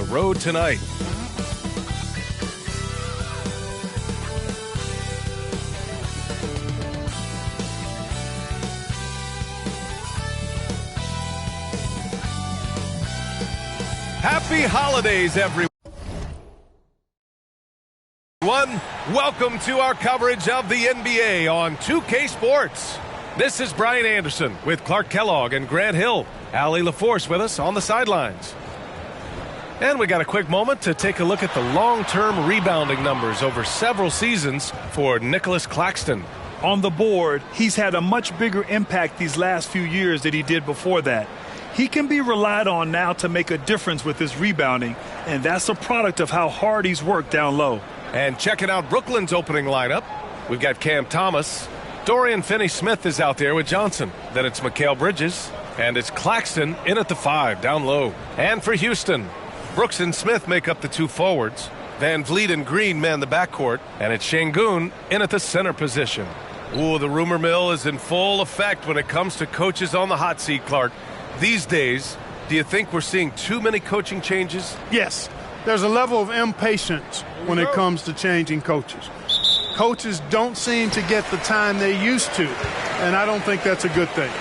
road tonight. Happy holidays, everyone. Welcome to our coverage of the NBA on 2K Sports. This is Brian Anderson with Clark Kellogg and Grant Hill. Allie LaForce with us on the sidelines. And we got a quick moment to take a look at the long-term rebounding numbers over several seasons for Nicholas Claxton. On the board, he's had a much bigger impact these last few years than he did before that. He can be relied on now to make a difference with his rebounding, and that's a product of how hard he's worked down low. And checking out Brooklyn's opening lineup, we've got Cam Thomas. Dorian Finney-Smith is out there with Johnson. Then it's Mikal Bridges. And it's Claxton in at the 5, down low. And for Houston, Brooks and Smith make up the 2 forwards. Van Vliet and Green man the backcourt. And it's Şengün in at the center position. Ooh, the rumor mill is in full effect when it comes to coaches on the hot seat, Clark. These days, do you think we're seeing too many coaching changes? Yes. There's a level of impatience when it comes to changing coaches. Coaches don't seem to get the time they used to, and I don't think that's a good thing.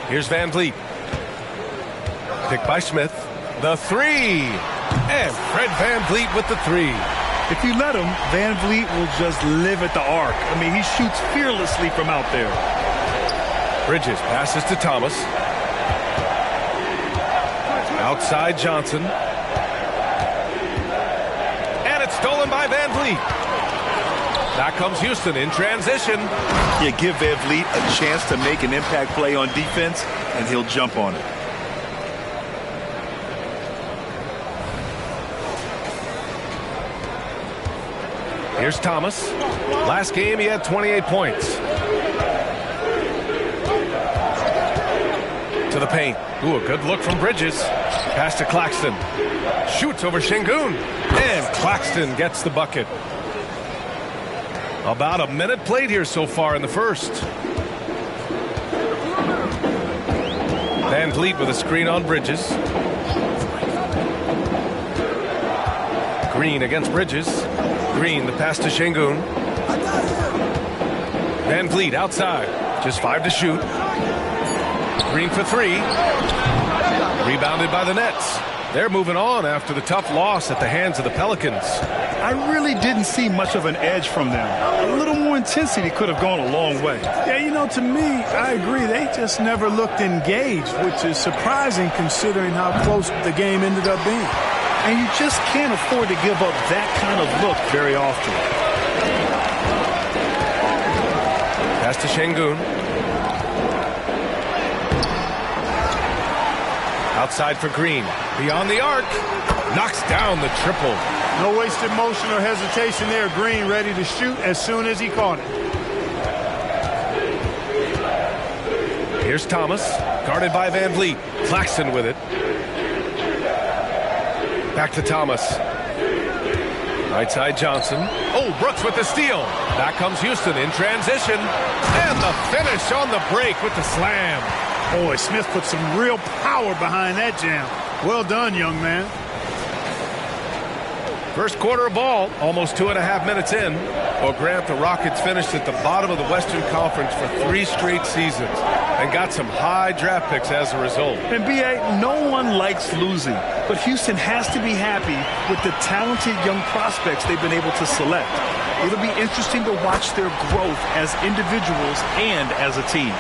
Here's Van Vliet. Picked by Smith. The 3. And Fred Van Vliet with the 3. If you let him, Van Vliet will just live at the arc. I mean, he shoots fearlessly from out there. Bridges passes to Thomas. Outside Johnson. And it's stolen by Van Vliet. Back comes Houston in transition. You give Van Vliet a chance to make an impact play on defense, and he'll jump on it. Here's Thomas. Last game, he had 28 points. To the paint. Ooh, a good look from Bridges. Pass to Claxton. Shoots over Şengün. And Claxton gets the bucket. About a minute played here so far in the first. Van Vliet with a screen on Bridges. Green against Bridges. Green, the pass to Şengün. Van Vliet outside. Just 5 to shoot. Green for 3. Rebounded by the Nets. They're moving on after the tough loss at the hands of the Pelicans. I really didn't see much of an edge from them. A little more intensity could have gone a long way. Yeah, you know, to me, I agree. They just never looked engaged, which is surprising considering how close the game ended up being. And you just can't afford to give up that kind of look very often. Pass to Şengün. Outside for Green. Beyond the arc. Knocks down the triple. No wasted motion or hesitation there. Green ready to shoot as soon as he caught it. Here's Thomas. Guarded by Van Vliet. Claxton with it. Back to Thomas. Right side Johnson. Oh, Brooks with the steal. Back comes Houston in transition. And the finish on the break with the slam. Boy, Smith put some real power behind that jam. Well done, young man. First quarter of ball, almost 2.5 minutes in. Well, Grant, the Rockets finished at the bottom of the Western Conference for 3 straight seasons and got some high draft picks as a result. And B.A., no one likes losing, but Houston has to be happy with the talented young prospects they've been able to select. It'll be interesting to watch their growth as individuals and as a team.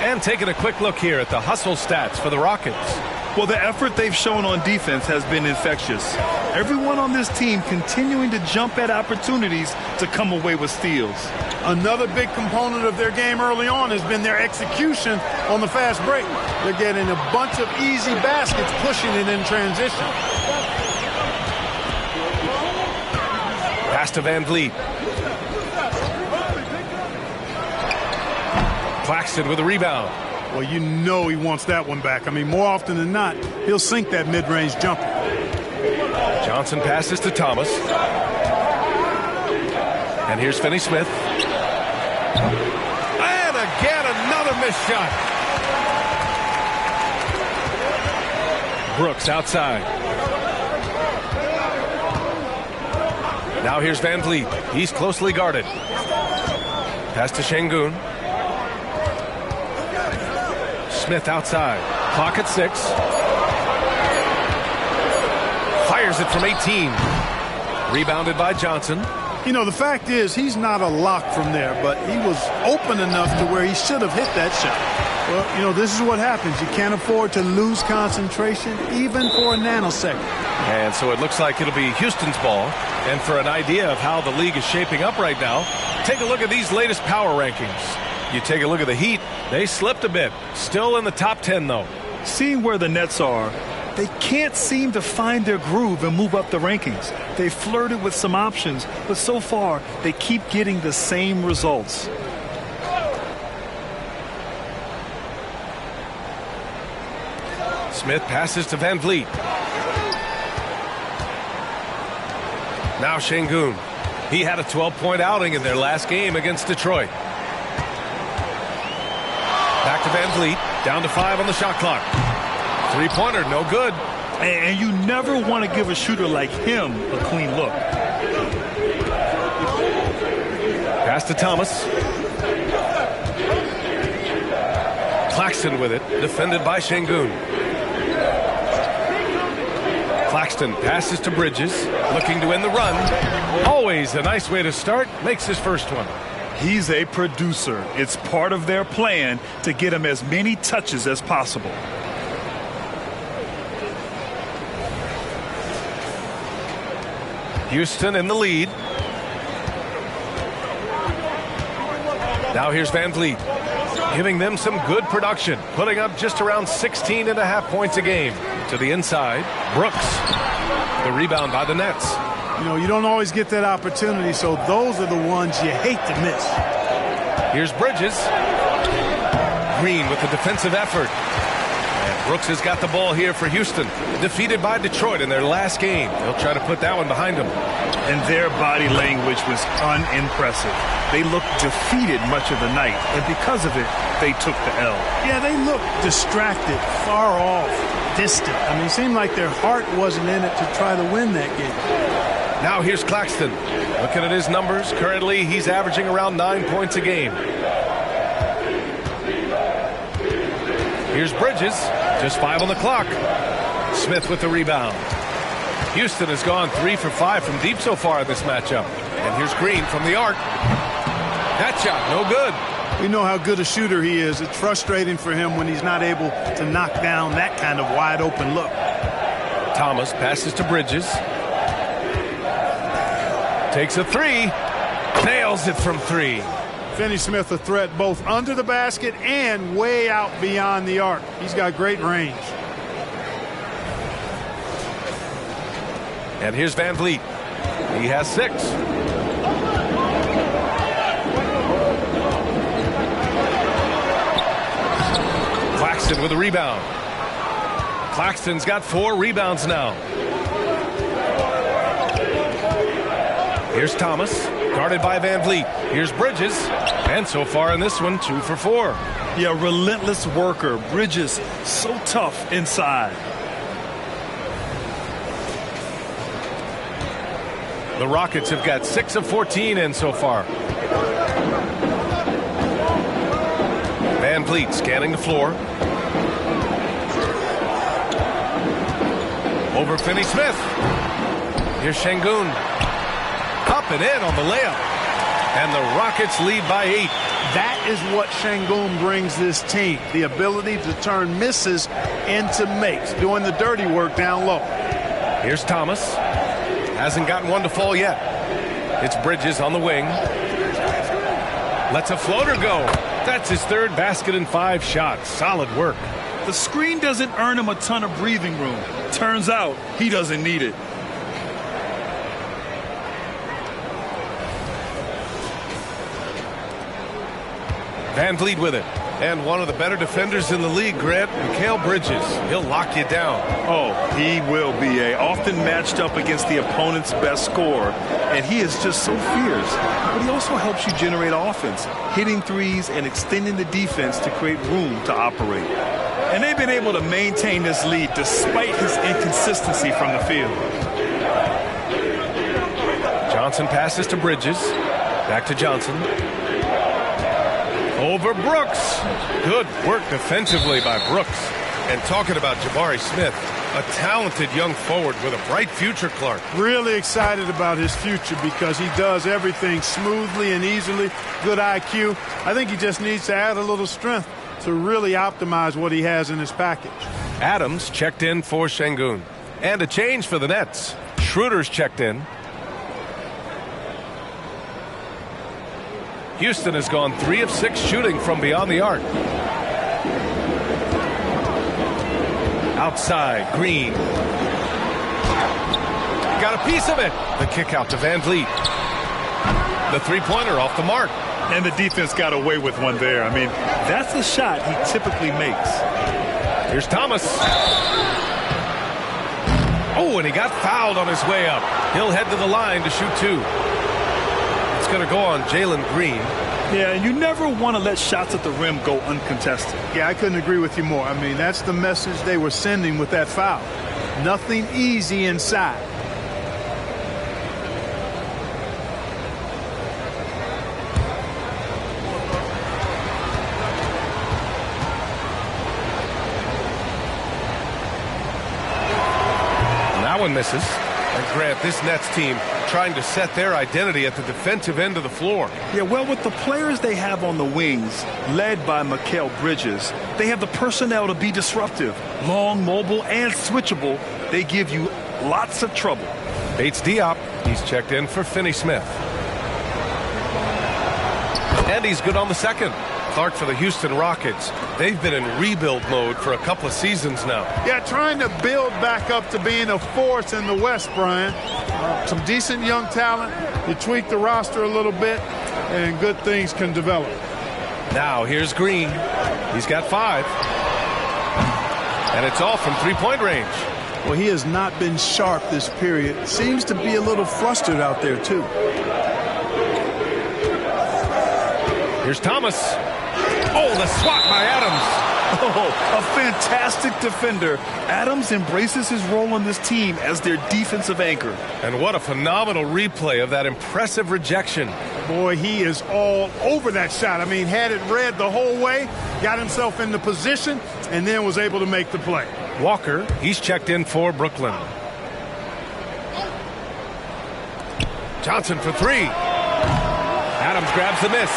And taking a quick look here at the hustle stats for the Rockets. Well, the effort they've shown on defense has been infectious. Everyone on this team continuing to jump at opportunities to come away with steals. Another big component of their game early on has been their execution on the fast break. They're getting a bunch of easy baskets, pushing it in transition. Pass to Van Vliet. Claxton with a rebound. Well, you know he wants that one back. I mean, more often than not, he'll sink that mid-range jumper. Johnson passes to Thomas. And here's Finney-Smith. And again, another missed shot. Brooks outside. Now here's Van Vliet. He's closely guarded. Pass to Şengün. Smith outside. Clock at 6. Fires it from 18. Rebounded by Johnson. You know, the fact is he's not a lock from there, but he was open enough to where he should have hit that shot. Well, you know, this is what happens. You can't afford to lose concentration even for a nanosecond. And so it looks like it'll be Houston's ball. And for an idea of how the league is shaping up right now, take a look at these latest power rankings. You take a look at the Heat. They slipped a bit. Still in the top 10, though. Seeing where the Nets are, they can't seem to find their groove and move up the rankings. They flirted with some options, but so far they keep getting the same results. Smith passes to Van Vliet. Now Şengün. He had a 12-point outing in their last game against Detroit. Back to Van Vliet. Down to 5 on the shot clock. Three-pointer, no good. And you never want to give a shooter like him a clean look. Pass to Thomas. Claxton with it, defended by Şengün. Claxton passes to Bridges, looking to end the run. Always a nice way to start, makes his first one. He's a producer. It's part of their plan to get him as many touches as possible. Houston in the lead. Now here's Van Vliet, giving them some good production, putting up just around 16.5 points a game. To the inside, Brooks. The rebound by the Nets. You know, you don't always get that opportunity, so those are the ones you hate to miss. Here's Bridges. Green with the defensive effort. And Brooks has got the ball here for Houston. Defeated by Detroit in their last game. They'll try to put that one behind them. And their body language was unimpressive. They looked defeated much of the night, and because of it, they took the L. Yeah, they looked distracted, far off, distant. I mean, it seemed like their heart wasn't in it to try to win that game. Now here's Claxton. Looking at his numbers, currently he's averaging around 9 points a game. Here's Bridges, just 5 on the clock. Smith with the rebound. Houston has gone 3 for 5 from deep so far in this matchup. And here's Green from the arc. That shot, no good. We know how good a shooter he is. It's frustrating for him when he's not able to knock down that kind of wide open look. Thomas passes to Bridges. Takes a 3. Nails it from 3. Finney Smith a threat both under the basket and way out beyond the arc. He's got great range. And here's Van Vliet. He has 6. Claxton with a rebound. Claxton's got 4 rebounds now. Here's Thomas, guarded by Van Vliet. Here's Bridges, and so far in this one, 2 for 4. Yeah, relentless worker. Bridges, so tough inside. The Rockets have got 6 of 14 in so far. Van Vliet scanning the floor. Over Finney Smith. Here's Şengün. Up and in on the layup. And the Rockets lead by 8. That is what Şengün brings this team. The ability to turn misses into makes, doing the dirty work down low. Here's Thomas. Hasn't gotten one to fall yet. It's Bridges on the wing. Lets a floater go. That's his 3rd basket in 5 shots. Solid work. The screen doesn't earn him a ton of breathing room. Turns out he doesn't need it. Van Vliet with it. And one of the better defenders in the league, Grant, Mikal Bridges. He'll lock you down. Oh, he will be often matched up against the opponent's best scorer. And he is just so fierce. But he also helps you generate offense, hitting threes and extending the defense to create room to operate. And they've been able to maintain this lead despite his inconsistency from the field. Johnson passes to Bridges. Back to Johnson. Over Brooks. Good work defensively by Brooks. And talking about Jabari Smith, a talented young forward with a bright future, Clark. Really excited about his future because he does everything smoothly and easily. Good IQ. I think he just needs to add a little strength to really optimize what he has in his package. Adams checked in for Şengün. And a change for the Nets. Schroeder's checked in. Houston has gone 3 of 6 shooting from beyond the arc. Outside, Green. Got a piece of it. The kick out to Van Vliet. The three-pointer off the mark. And the defense got away with one there. I mean, that's a shot he typically makes. Here's Thomas. Oh, and he got fouled on his way up. He'll head to the line to shoot 2. It's going to go on Jalen Green. Yeah, and you never want to let shots at the rim go uncontested. Yeah, I couldn't agree with you more. I mean, that's the message they were sending with that foul. Nothing easy inside. That one misses. And Grant, this Nets team trying to set their identity at the defensive end of the floor. Yeah, well, with the players they have on the wings, led by Mikal Bridges, they have the personnel to be disruptive. Long, mobile, and switchable. They give you lots of trouble. Bates Diop, he's checked in for Finney Smith. And he's good on the second. Clark for the Houston Rockets. They've been in rebuild mode for a couple of seasons now. Yeah, trying to build back up to being a force in the West, Brian. Some decent young talent. You tweak the roster a little bit, and good things can develop. Now here's Green. He's got 5. And it's all from three-point range. Well, he has not been sharp this period. Seems to be a little flustered out there, too. Here's Thomas. Oh, the swat by Adams. Oh, a fantastic defender. Adams embraces his role on this team as their defensive anchor. And what a phenomenal replay of that impressive rejection. Boy, he is all over that shot. I mean, had it read the whole way, got himself in the position, and then was able to make the play. Walker, he's checked in for Brooklyn. Johnson for 3. Adams grabs the miss.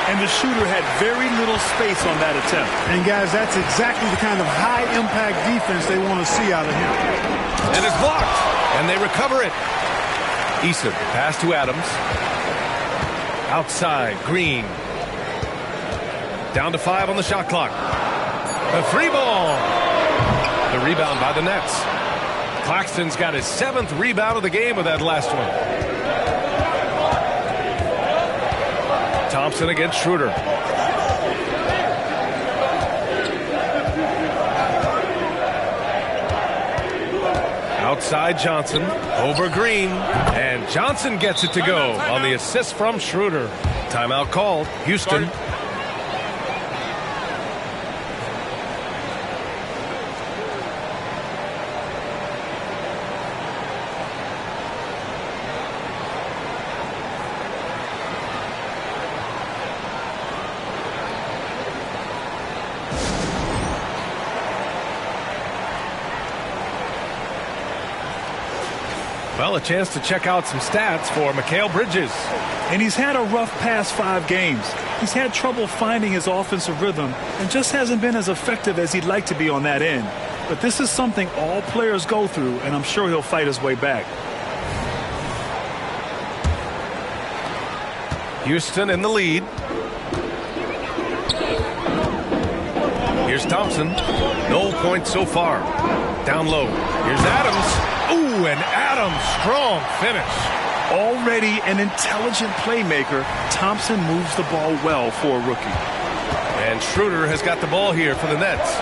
And the shooter had very little space on that attempt. And, guys, that's exactly the kind of high-impact defense they want to see out of him. And it's blocked. And they recover it. Eason, pass to Adams. Outside, Green. Down to 5 on the shot clock. The 3-ball. The rebound by the Nets. Claxton's got his 7th rebound of the game with that last one. Thompson against Schroeder. Outside Johnson. Over Green. And Johnson gets it to go on the assist from Schroeder. Timeout called. Houston. Well, a chance to check out some stats for Mikal Bridges. And he's had a rough past 5 games. He's had trouble finding his offensive rhythm and just hasn't been as effective as he'd like to be on that end. But this is something all players go through, and I'm sure he'll fight his way back. Houston in the lead. Here's Thompson. No points so far. Down low. Here's Adams. Ooh, and Adams, strong finish. Already an intelligent playmaker, Thompson moves the ball well for a rookie. And Schroeder has got the ball here for the Nets.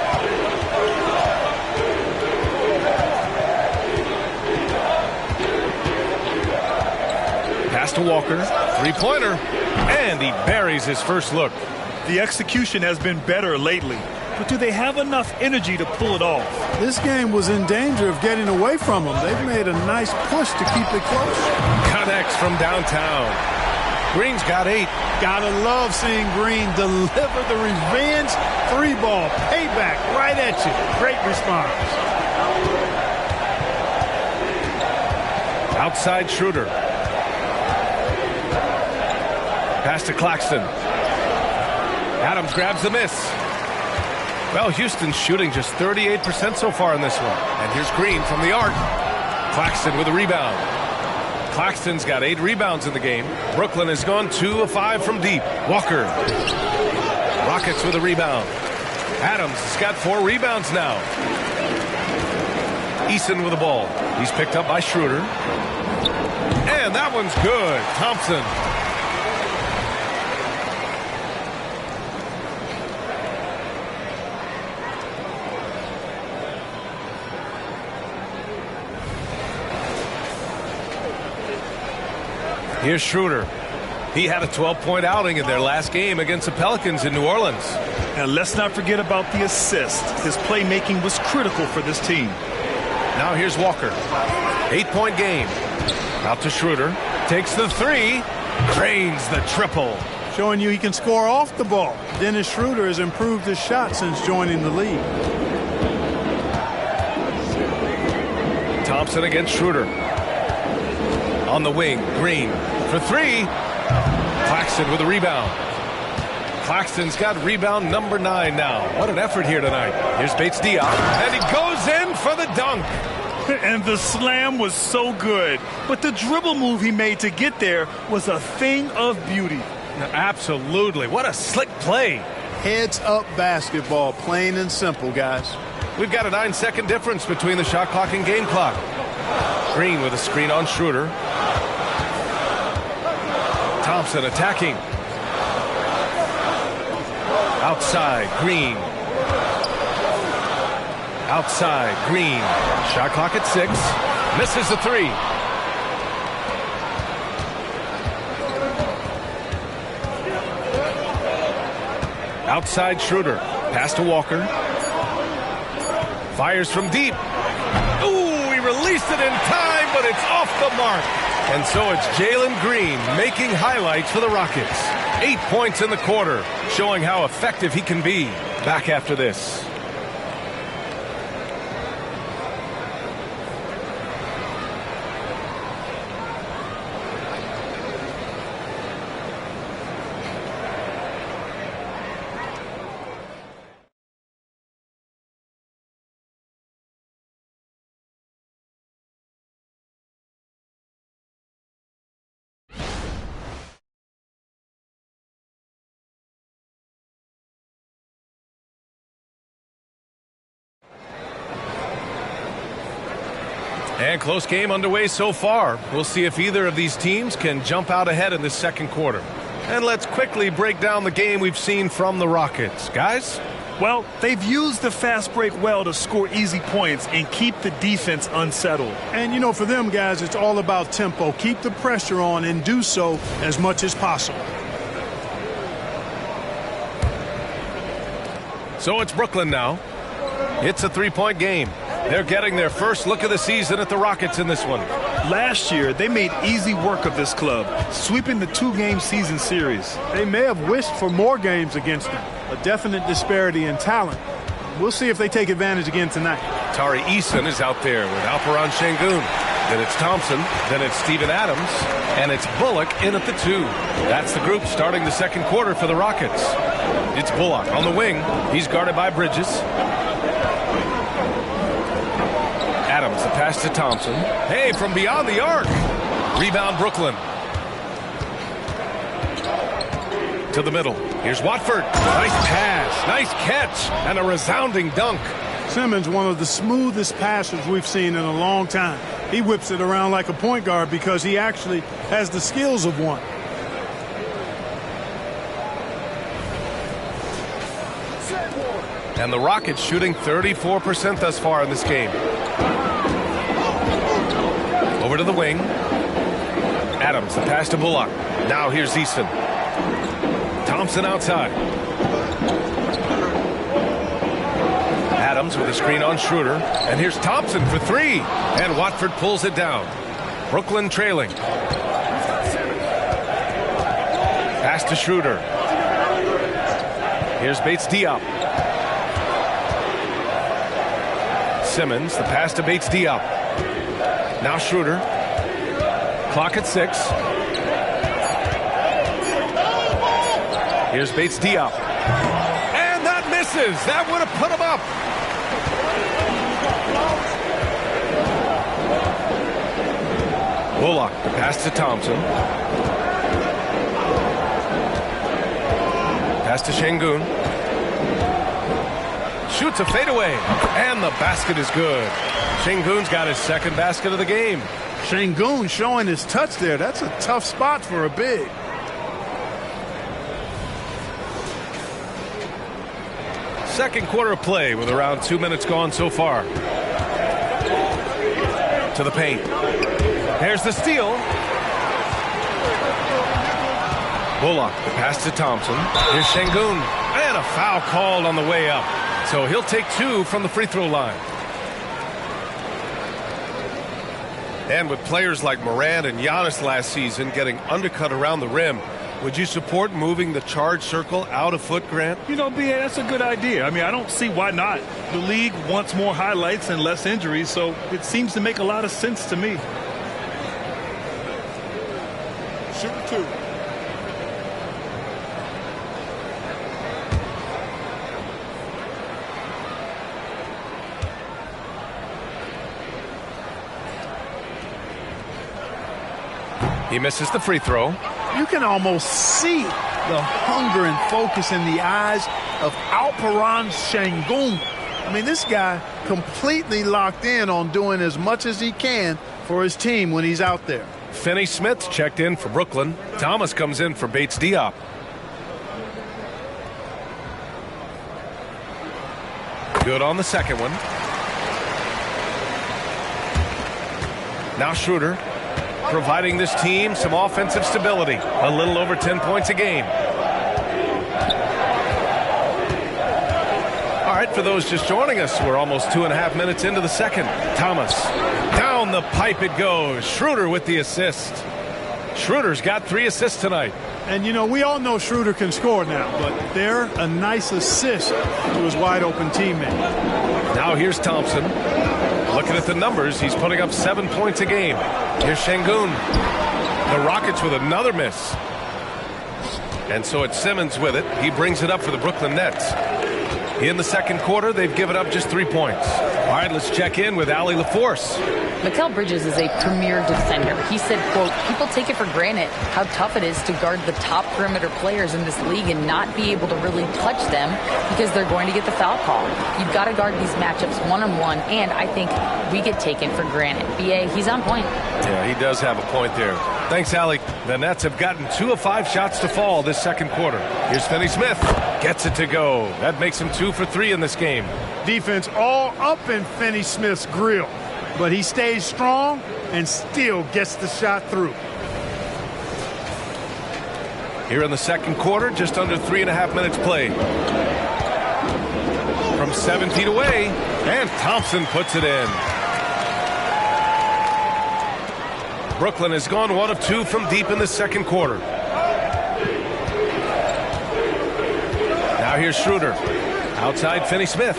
Pass to Walker, 3-pointer, and he buries his first look. The execution has been better lately. but do they have enough energy to pull it off? This game was in danger of getting away from them. They've made a nice push to keep it close. Connects from downtown. Green's got 8. Gotta love seeing Green deliver the revenge 3-ball. Payback right at you. Great response. Outside Schroeder. Pass to Claxton. Adams grabs the miss. Well, Houston's shooting just 38% so far in this one. And here's Green from the arc. Claxton with a rebound. Claxton's got 8 rebounds in the game. Brooklyn has gone 2 of 5 from deep. Walker. Rockets with a rebound. Adams has got 4 rebounds now. Eason with the ball. He's picked up by Schroeder. And that one's good. Thompson. Here's Schroeder. He had a 12-point outing in their last game against the Pelicans in New Orleans. And let's not forget about the assist. His playmaking was critical for this team. Now here's Walker. 8-point game. Out to Schroeder. Takes the 3. Cranes the triple. Showing you he can score off the ball. Dennis Schroeder has improved his shot since joining the league. Thompson against Schroeder. On the wing, Green for 3. Claxton with a rebound. Claxton's got rebound number 9 now. What an effort here tonight. Here's Bates-Diop, and he goes in for the dunk. And the slam was so good. But the dribble move he made to get there was a thing of beauty. Absolutely. What a slick play. Heads up basketball, plain and simple, guys. We've got a 9-second difference between the shot clock and game clock. Green with a screen on Schroeder. Thompson attacking. Outside, Green. Outside, Green. Shot clock at 6. Misses the 3. Outside Schroeder. Pass to Walker. Fires from deep. Ooh, he released it in time, but it's off the mark. And so it's Jalen Green making highlights for the Rockets. 8 points in the quarter, showing how effective he can be. Back after this. And close game underway so far. We'll see if either of these teams can jump out ahead in the second quarter. And let's quickly break down the game we've seen from the Rockets. Guys? Well, they've used the fast break well to score easy points and keep the defense unsettled. And, you know, for them, guys, it's all about tempo. Keep the pressure on and do so as much as possible. So it's Brooklyn now. It's a 3-point game. They're getting their first look of the season at the Rockets in this one. Last year, they made easy work of this club, sweeping the 2-game season series. They may have wished for more games against them. A definite disparity in talent. We'll see if they take advantage again tonight. Tari Eason is out there with Alperen Sengun. Then it's Thompson. Then it's Steven Adams. And it's Bullock in at the 2. That's the group starting the second quarter for the Rockets. It's Bullock on the wing. He's guarded by Bridges. Adams, the pass to Thompson. Hey, from beyond the arc. Rebound Brooklyn. To the middle. Here's Watford. Nice pass, nice catch, and a resounding dunk. Simmons, one of the smoothest passers we've seen in a long time. He whips it around like a point guard because he actually has the skills of one. And the Rockets shooting 34% thus far in this game. Over to the wing. Adams, the pass to Bullock. Now here's Easton. Thompson outside. Adams with a screen on Schroeder. And here's Thompson for three. And Watford pulls it down. Brooklyn trailing. Pass to Schroeder. Here's Bates Diop. Simmons, the pass to Bates Diop. Now Schroeder. Clock at 6. Here's Bates Diop. And that misses. That would have put him up. Bullock, the pass to Thompson. Pass to Şengün. Shoots a fadeaway. And the basket is good. Şengün's got his second basket of the game. Şengün showing his touch there. That's a tough spot for a big. Second quarter of play with around 2 minutes gone so far. To the paint. There's the steal. Bullock, the pass to Thompson. Here's Şengün. And a foul called on the way up. So he'll take 2 from the free throw line. And with players like Morant and Giannis last season getting undercut around the rim, would you support moving the charge circle out a foot, Grant? You know, B.A., that's a good idea. I mean, I don't see why not. The league wants more highlights and less injuries, so it seems to make a lot of sense to me. Shoot 2. He misses the free throw. You can almost see the hunger and focus in the eyes of Alperen Şengün. I mean, this guy completely locked in on doing as much as he can for his team when he's out there. Finney Smith checked in for Brooklyn. Thomas comes in for Bates Diop. Good on the second one. Now Schroeder, providing this team some offensive stability. A little over 10 points a game. All right, for those just joining us, we're almost 2.5 minutes into the second. Thomas, down the pipe it goes. Schroeder with the assist. Schroeder's got 3 assists tonight. And, you know, we all know Schroeder can score now, but they're a nice assist to his wide-open teammate. Now here's Thompson. Looking at the numbers, he's putting up 7 points a game. Here's Şengün. The Rockets with another miss. And so it's Simmons with it. He brings it up for the Brooklyn Nets. In the second quarter, they've given up just 3 points. All right, let's check in with Allie LaForce. Mikal Bridges is a premier defender. He said, quote, people take it for granted how tough it is to guard the top perimeter players in this league and not be able to really touch them because they're going to get the foul call. You've got to guard these matchups one-on-one, and I think we get taken for granted. B.A., he's on point. Yeah, he does have a point there. Thanks, Allie. The Nets have gotten 2 of 5 shots to fall this second quarter. Here's Finney Smith. Gets it to go. That makes him 2 for 3 in this game. Defense all up in Finney Smith's grill, but he stays strong and still gets the shot through. Here in the second quarter, just under 3.5 minutes played. From 7 feet away, and Thompson puts it in. Brooklyn has gone 1 of 2 from deep in the second quarter. Now here's Schroeder. Outside Finney Smith.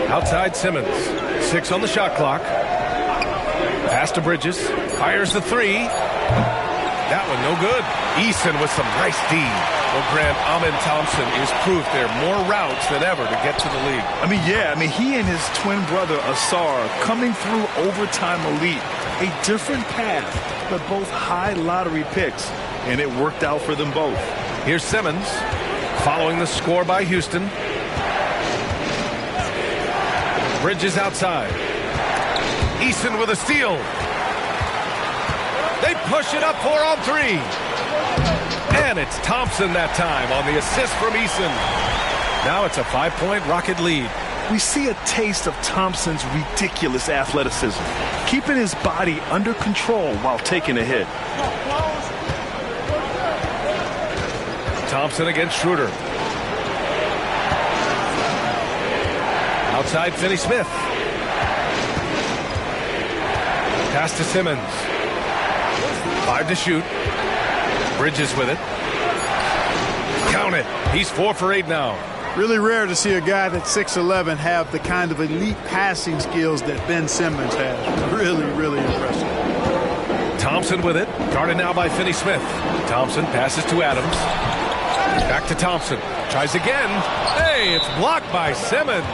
Outside Simmons. 6 on the shot clock. Pass to Bridges. Fires the 3. That one no good. Eason with some nice D. Well, Grant, Amen Thompson is proof there are more routes than ever to get to the league. He and his twin brother Asar coming through overtime elite. A different path, but both high lottery picks, and it worked out for them both. Here's Simmons following the score by Houston. Bridges outside. Eason with a steal. They push it up 4 on 3. And it's Thompson that time on the assist from Eason. Now it's a 5-point Rocket lead. We see a taste of Thompson's ridiculous athleticism, keeping his body under control while taking a hit. Thompson against Schroeder. Outside, Finney-Smith. Pass to Simmons. 5 to shoot. Bridges with it. Count it. He's 4 for 8 now. Really rare to see a guy that's 6'11" have the kind of elite passing skills that Ben Simmons has. Really, really impressive. Thompson with it. Guarded now by Finney-Smith. Thompson passes to Adams. Back to Thompson. Tries again. Hey, it's blocked by Simmons.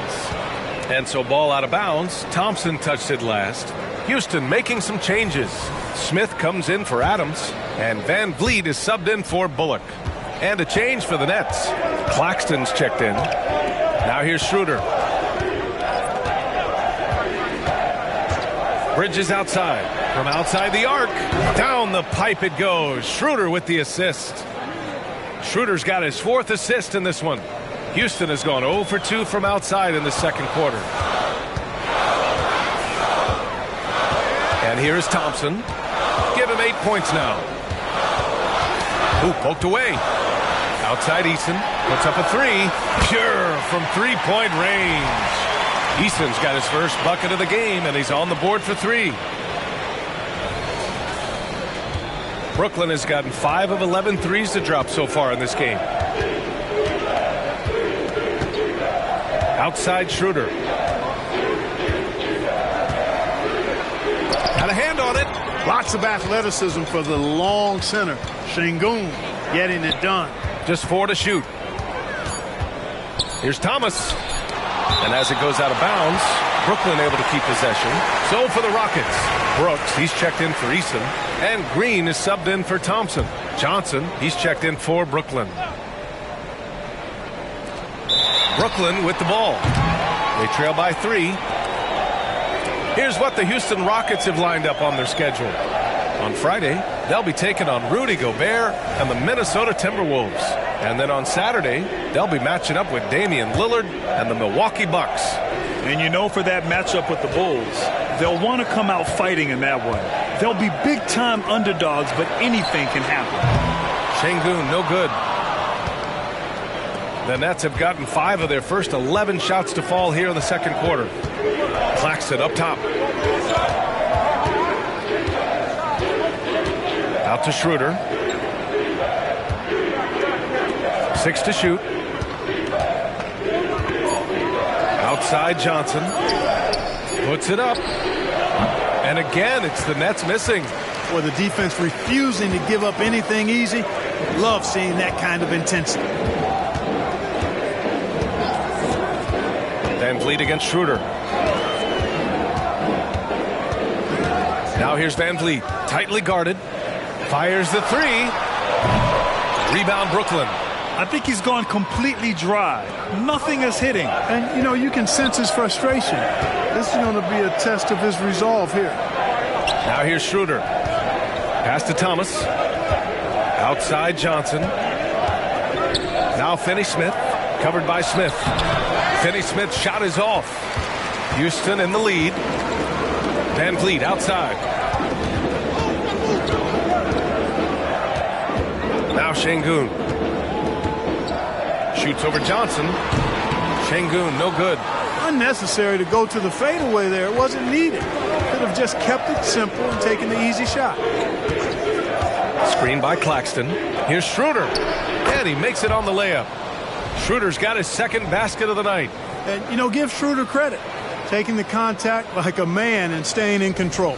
And so ball out of bounds. Thompson touched it last. Houston making some changes. Smith comes in for Adams. And Van Vliet is subbed in for Bullock. And a change for the Nets. Claxton's checked in. Now here's Schroeder. Bridges outside. From outside the arc. Down the pipe it goes. Schroeder with the assist. Schroeder's got his 4th assist in this one. Houston has gone 0 for 2 from outside in the second quarter. And here's Thompson. Give him 8 points now. Ooh, poked away. Outside Eason. Puts up a 3. Pure from three-point range. Eason's got his first bucket of the game, and he's on the board for 3. Brooklyn has gotten 5 of 11 threes to drop so far in this game. Outside Schroeder. Had a hand on it. Lots of athleticism for the long center. Şengün getting it done. Just 4 to shoot. Here's Thomas. And as it goes out of bounds, Brooklyn able to keep possession. So for the Rockets, Brooks, he's checked in for Eason. And Green is subbed in for Thompson. Johnson, he's checked in for Brooklyn. Brooklyn with the ball. They trail by 3. Here's what the Houston Rockets have lined up on their schedule. On Friday, they'll be taking on Rudy Gobert and the Minnesota Timberwolves. And then on Saturday, they'll be matching up with Damian Lillard and the Milwaukee Bucks. And you know, for that matchup with the Bulls, they'll want to come out fighting in that one. They'll be big-time underdogs, but anything can happen. Şengün, no good. The Nets have gotten 5 of their first 11 shots to fall here in the second quarter. Claxton up top. Out to Schroeder. 6 to shoot. Outside Johnson. Puts it up. And again, it's the Nets missing. Or the defense refusing to give up anything easy. Love seeing that kind of intensity. Van Vliet against Schroeder. Now here's Van Vliet. Tightly guarded. Fires the 3. Rebound Brooklyn. I think he's gone completely dry. Nothing is hitting. And, you know, you can sense his frustration. This is going to be a test of his resolve here. Now here's Schroeder. Pass to Thomas. Outside Johnson. Now Finney-Smith. Covered by Smith. Finney-Smith's shot is off. Houston in the lead. Van Vliet outside. Now Şengün. Shoots over Johnson. Şengün, no good. Unnecessary to go to the fadeaway there. It wasn't needed. Could have just kept it simple and taken the easy shot. Screen by Claxton. Here's Schroeder. And he makes it on the layup. Schroeder's got his second basket of the night. And, you know, give Schroeder credit. Taking the contact like a man and staying in control.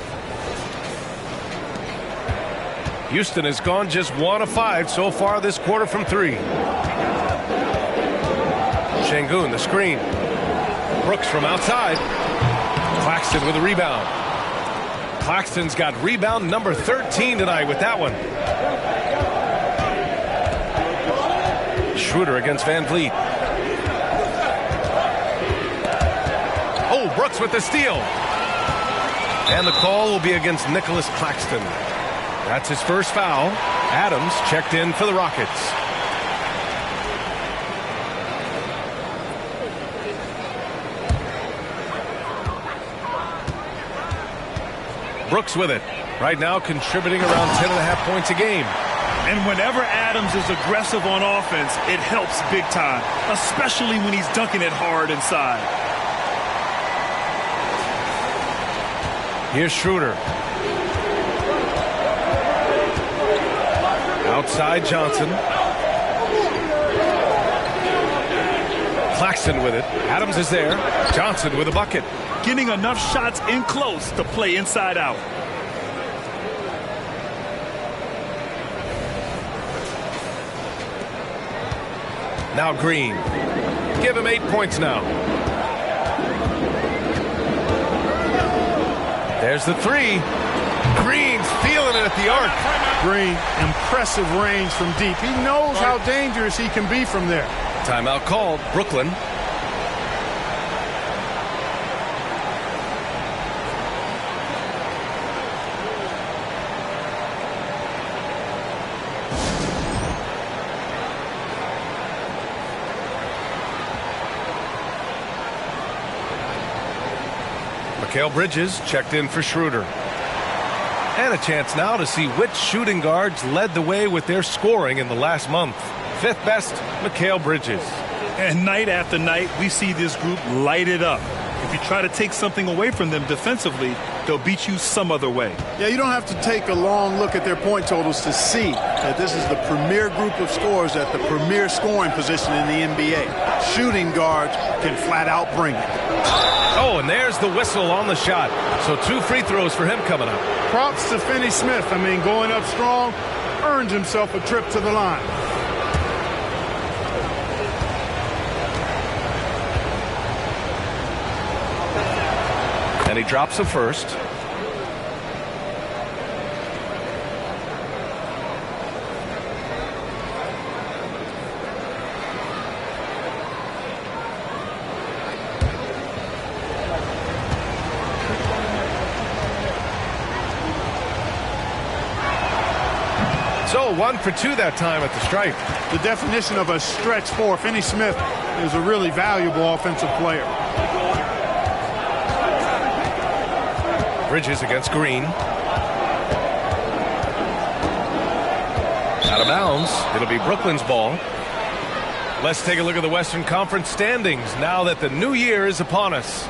Houston has gone just 1 of 5 so far this quarter from 3. Şengün, the screen. Brooks from outside. Claxton with a rebound. Claxton's got rebound number 13 tonight with that one. Schroeder against Van Vliet. Oh, Brooks with the steal. And the call will be against Nicholas Claxton. That's his first foul. Adams checked in for the Rockets. Brooks with it. Right now contributing around 10.5 points a game. And whenever Adams is aggressive on offense, it helps big time, especially when he's dunking it hard inside. Here's Schroeder. Outside Johnson. Claxton with it. Adams is there. Johnson with a bucket. Getting enough shots in close to play inside out. Now Green. Give him 8 points now. There's the three. Green's feeling it at the arc. Green, impressive range from deep. He knows how dangerous he can be from there. Timeout called. Brooklyn. Mikal Bridges checked in for Schroeder. And a chance now to see which shooting guards led the way with their scoring in the last month. Fifth best, Mikal Bridges. And night after night, we see this group light it up. If you try to take something away from them defensively, they'll beat you some other way. Yeah, you don't have to take a long look at their point totals to see that this is the premier group of scorers at the premier scoring position in the NBA. Shooting guards can flat out bring it. Oh, and there's the whistle on the shot. So 2 free throws for him coming up. Props to Finney Smith. I mean, going up strong, earned himself a trip to the line. And he drops the first. So 1 for 2 that time at the stripe. The definition of a stretch four. Finney Smith is a really valuable offensive player. Bridges against Green. Out of bounds. It'll be Brooklyn's ball. Let's take a look at the Western Conference standings now that the new year is upon us.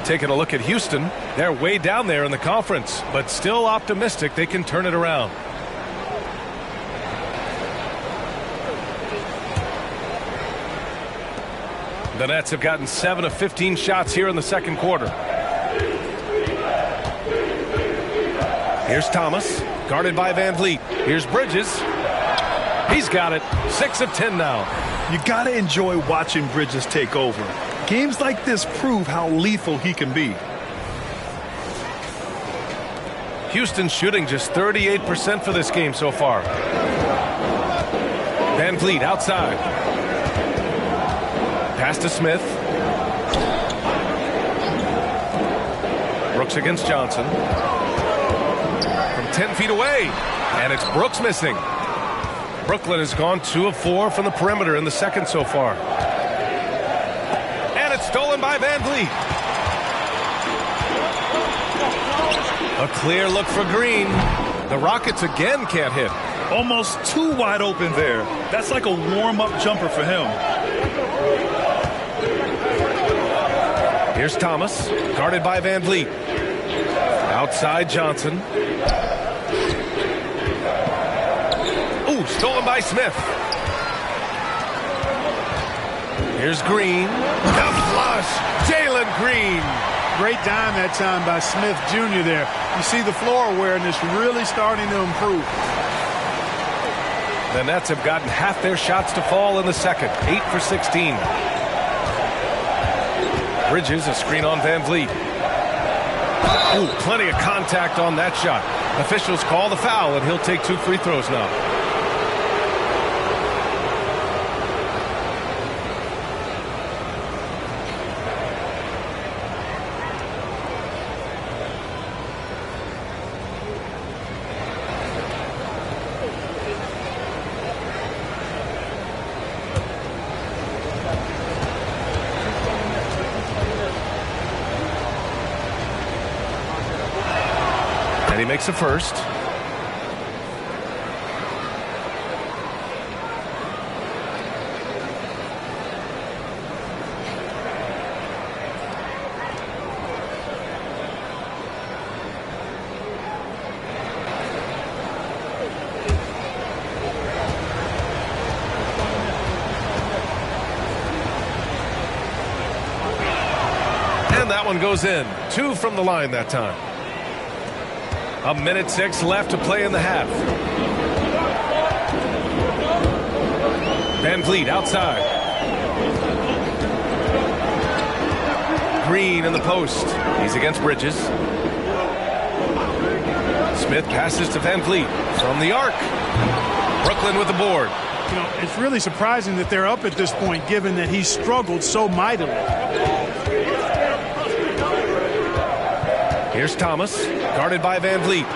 Taking a look at Houston. They're way down there in the conference, but still optimistic they can turn it around. The Nets have gotten 7 of 15 shots here in the second quarter. Here's Thomas, guarded by Van Vliet. Here's Bridges. He's got it. 6 of 10 now. You got to enjoy watching Bridges take over. Games like this prove how lethal he can be. Houston shooting just 38% for this game so far. Van Vliet outside. Pass to Smith. Brooks against Johnson. From 10 feet away. And it's Brooks missing. Brooklyn has gone 2 of 4 from the perimeter in the second so far. And it's stolen by Van Vliet. A clear look for Green. The Rockets again can't hit. Almost too wide open there. That's like a warm-up jumper for him. Here's Thomas, guarded by Van Vliet. Outside Johnson. Ooh, stolen by Smith. Here's Green. The flush. Jalen Green. Great dime that time by Smith Jr. there. You see the floor awareness really starting to improve. The Nets have gotten half their shots to fall in the second. 8 for 16. Bridges, a screen on Van Vliet. Ooh, plenty of contact on that shot. Officials call the foul, and he'll take 2 free throws now. And he makes a first. that one goes in. 2 from the line that time. 1:06 left to play in the half. Van Vliet outside. Green in the post. He's against Bridges. Smith passes to Van Vliet from the arc. Brooklyn with the board. You know, it's really surprising that they're up at this point, given that he struggled so mightily. Here's Thomas, guarded by Van Vliet.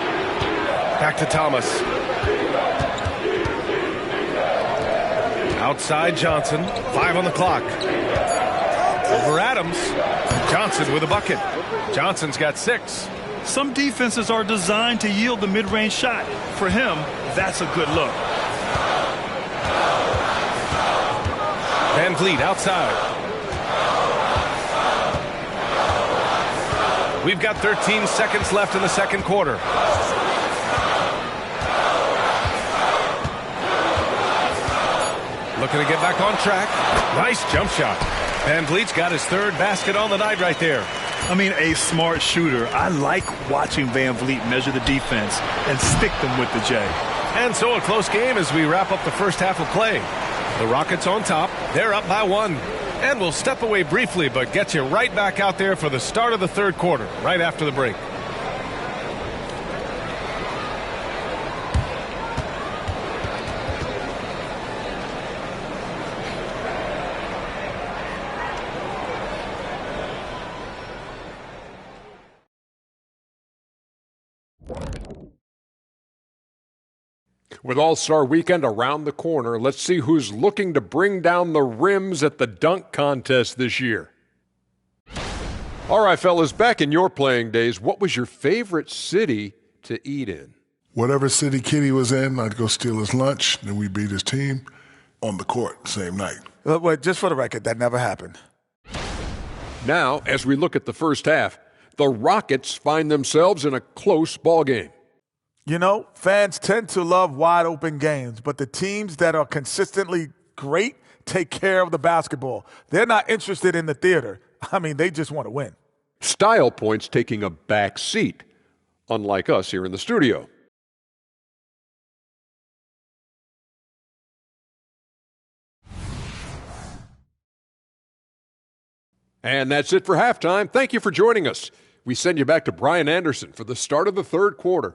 Back to Thomas. Outside Johnson, 5 on the clock. Over Adams. Johnson with a bucket. Johnson's got 6. Some defenses are designed to yield the mid-range shot. For him, that's a good look. Van Vliet outside. We've got 13 seconds left in the second quarter. Looking to get back on track. Nice jump shot. Van Vliet's got his 3rd basket on the night right there. I mean, a smart shooter. I like watching Van Vliet measure the defense and stick them with the J. And so a close game as we wrap up the first half of play. The Rockets on top. They're up by 1. And we'll step away briefly, but get you right back out there for the start of the third quarter, right after the break. With All-Star Weekend around the corner, let's see who's looking to bring down the rims at the dunk contest this year. All right, fellas, back in your playing days, what was your favorite city to eat in? Whatever city Kitty was in, I'd go steal his lunch, then we beat his team on the court same night. Wait, just for the record, that never happened. Now, as we look at the first half, the Rockets find themselves in a close ballgame. You know, fans tend to love wide-open games, but the teams that are consistently great take care of the basketball. They're not interested in the theater. I mean, they just want to win. Style points taking a back seat, unlike us here in the studio. And that's it for halftime. Thank you for joining us. We send you back to Brian Anderson for the start of the third quarter.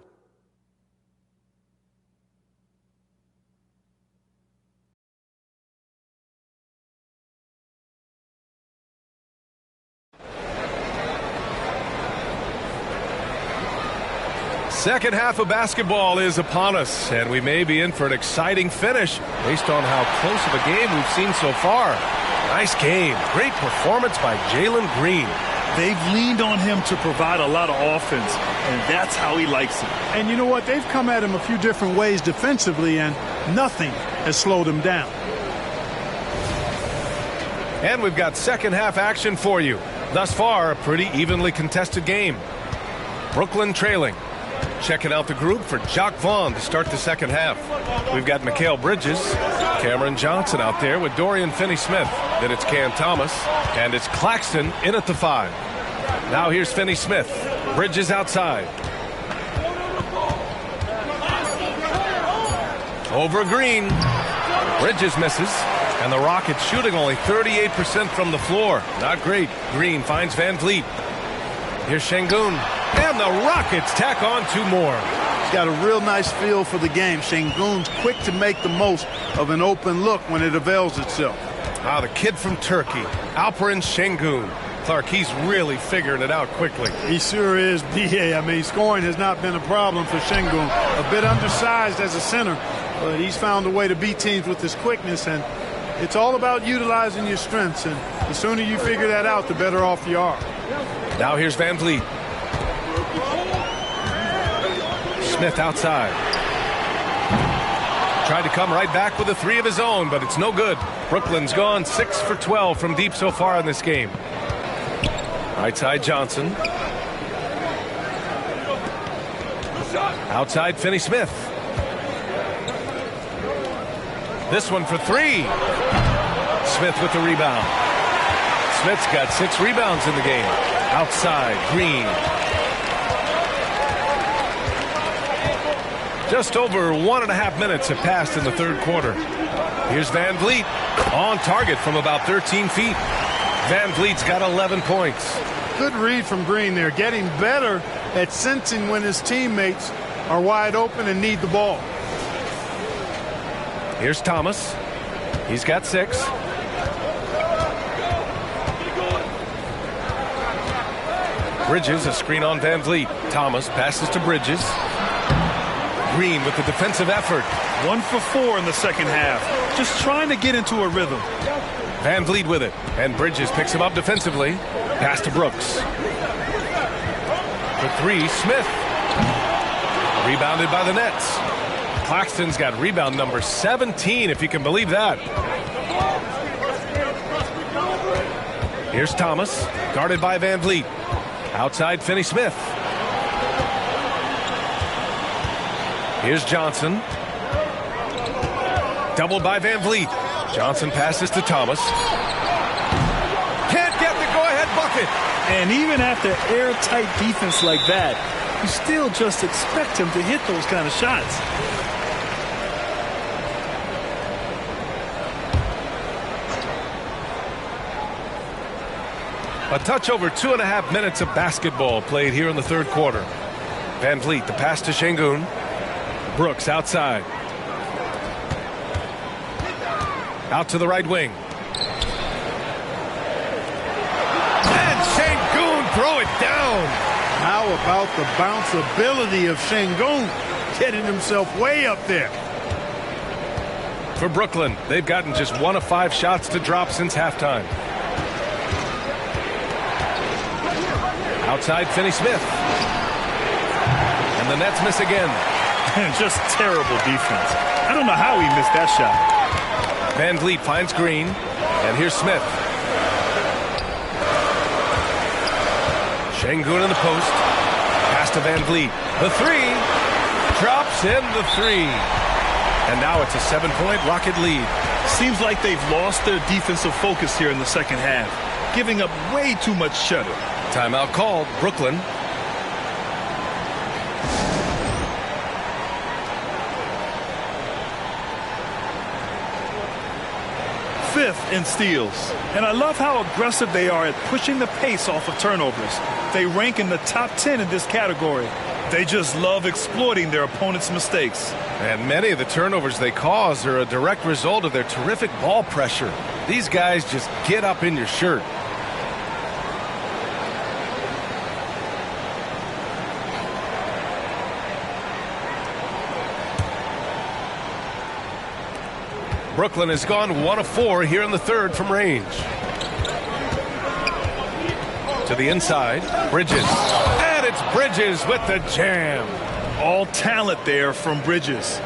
Second half of basketball is upon us, and we may be in for an exciting finish based on how close of a game we've seen so far. Nice game. Great performance by Jalen Green. They've leaned on him to provide a lot of offense, and that's how he likes it. And you know what? They've come at him a few different ways defensively, and nothing has slowed him down. And we've got second half action for you. Thus far, a pretty evenly contested game. Brooklyn trailing. Checking out the group for Jacque Vaughn to start the second half. We've got Mikal Bridges, Cameron Johnson out there with Dorian Finney-Smith. Then it's Cam Thomas, and it's Claxton in at the 5. Now here's Finney-Smith. Bridges outside. Over Green. Bridges misses, and the Rockets shooting only 38% from the floor. Not great. Green finds Van Vliet. Here's Şengün. And the Rockets tack on 2 more. He's got a real nice feel for the game. Şengün's quick to make the most of an open look when it avails itself. Ah, the kid from Turkey, Alperen Şengün. Clark, he's really figuring it out quickly. He sure is, B.A. I mean, scoring has not been a problem for Şengün. A bit undersized as a center, but he's found a way to beat teams with his quickness, and it's all about utilizing your strengths, and the sooner you figure that out, the better off you are. Now here's Van Vliet. Smith outside. Tried to come right back with a 3 of his own, but it's no good. Brooklyn's gone 6 for 12 from deep so far in this game. Right side Johnson. Outside Finney-Smith. This one for 3. Smith with the rebound. Smith's got 6 rebounds in the game. Outside, Green. Just over 1.5 minutes have passed in the third quarter. Here's Van Vliet on target from about 13 feet. Van Vliet's got 11 points. Good read from Green there, getting better at sensing when his teammates are wide open and need the ball. Here's Thomas. He's got 6. Bridges, a screen on Van Vliet. Thomas passes to Bridges. Green with the defensive effort. 1 for 4 in the second half. Just trying to get into a rhythm. Van Vliet with it. And Bridges picks him up defensively. Pass to Brooks. For 3, Smith. Rebounded by the Nets. Claxton's got rebound number 17, if you can believe that. Here's Thomas, guarded by Van Vliet. Outside, Finney Smith. Here's Johnson. Doubled by Van Vliet. Johnson passes to Thomas. Can't get the go-ahead bucket. And even after airtight defense like that, you still just expect him to hit those kind of shots. A touch over 2.5 minutes of basketball played here in the third quarter. Van Vliet, the pass to Şengün. Brooks outside. Out to the right wing. And Şengün throw it down. How about the bounce ability of Şengün, getting himself way up there. For Brooklyn, they've gotten just 1 of 5 shots to drop since halftime. Outside, Finney Smith. And the Nets miss again. Just terrible defense. I don't know how he missed that shot. Van Vliet finds Green. And here's Smith. Şengün in the post. Pass to Van Vliet. The 3. Drops in the 3. And now it's a 7-point Rocket lead. Seems like they've lost their defensive focus here in the second half, giving up way too much shuttle. Timeout called. Brooklyn. Fifth in steals. And I love how aggressive they are at pushing the pace off of turnovers. They rank in the top 10 in this category. They just love exploiting their opponent's mistakes. And many of the turnovers they cause are a direct result of their terrific ball pressure. These guys just get up in your shirt. Brooklyn has gone 1 of 4 here in the third from range. To the inside, Bridges. And it's Bridges with the jam. All talent there from Bridges.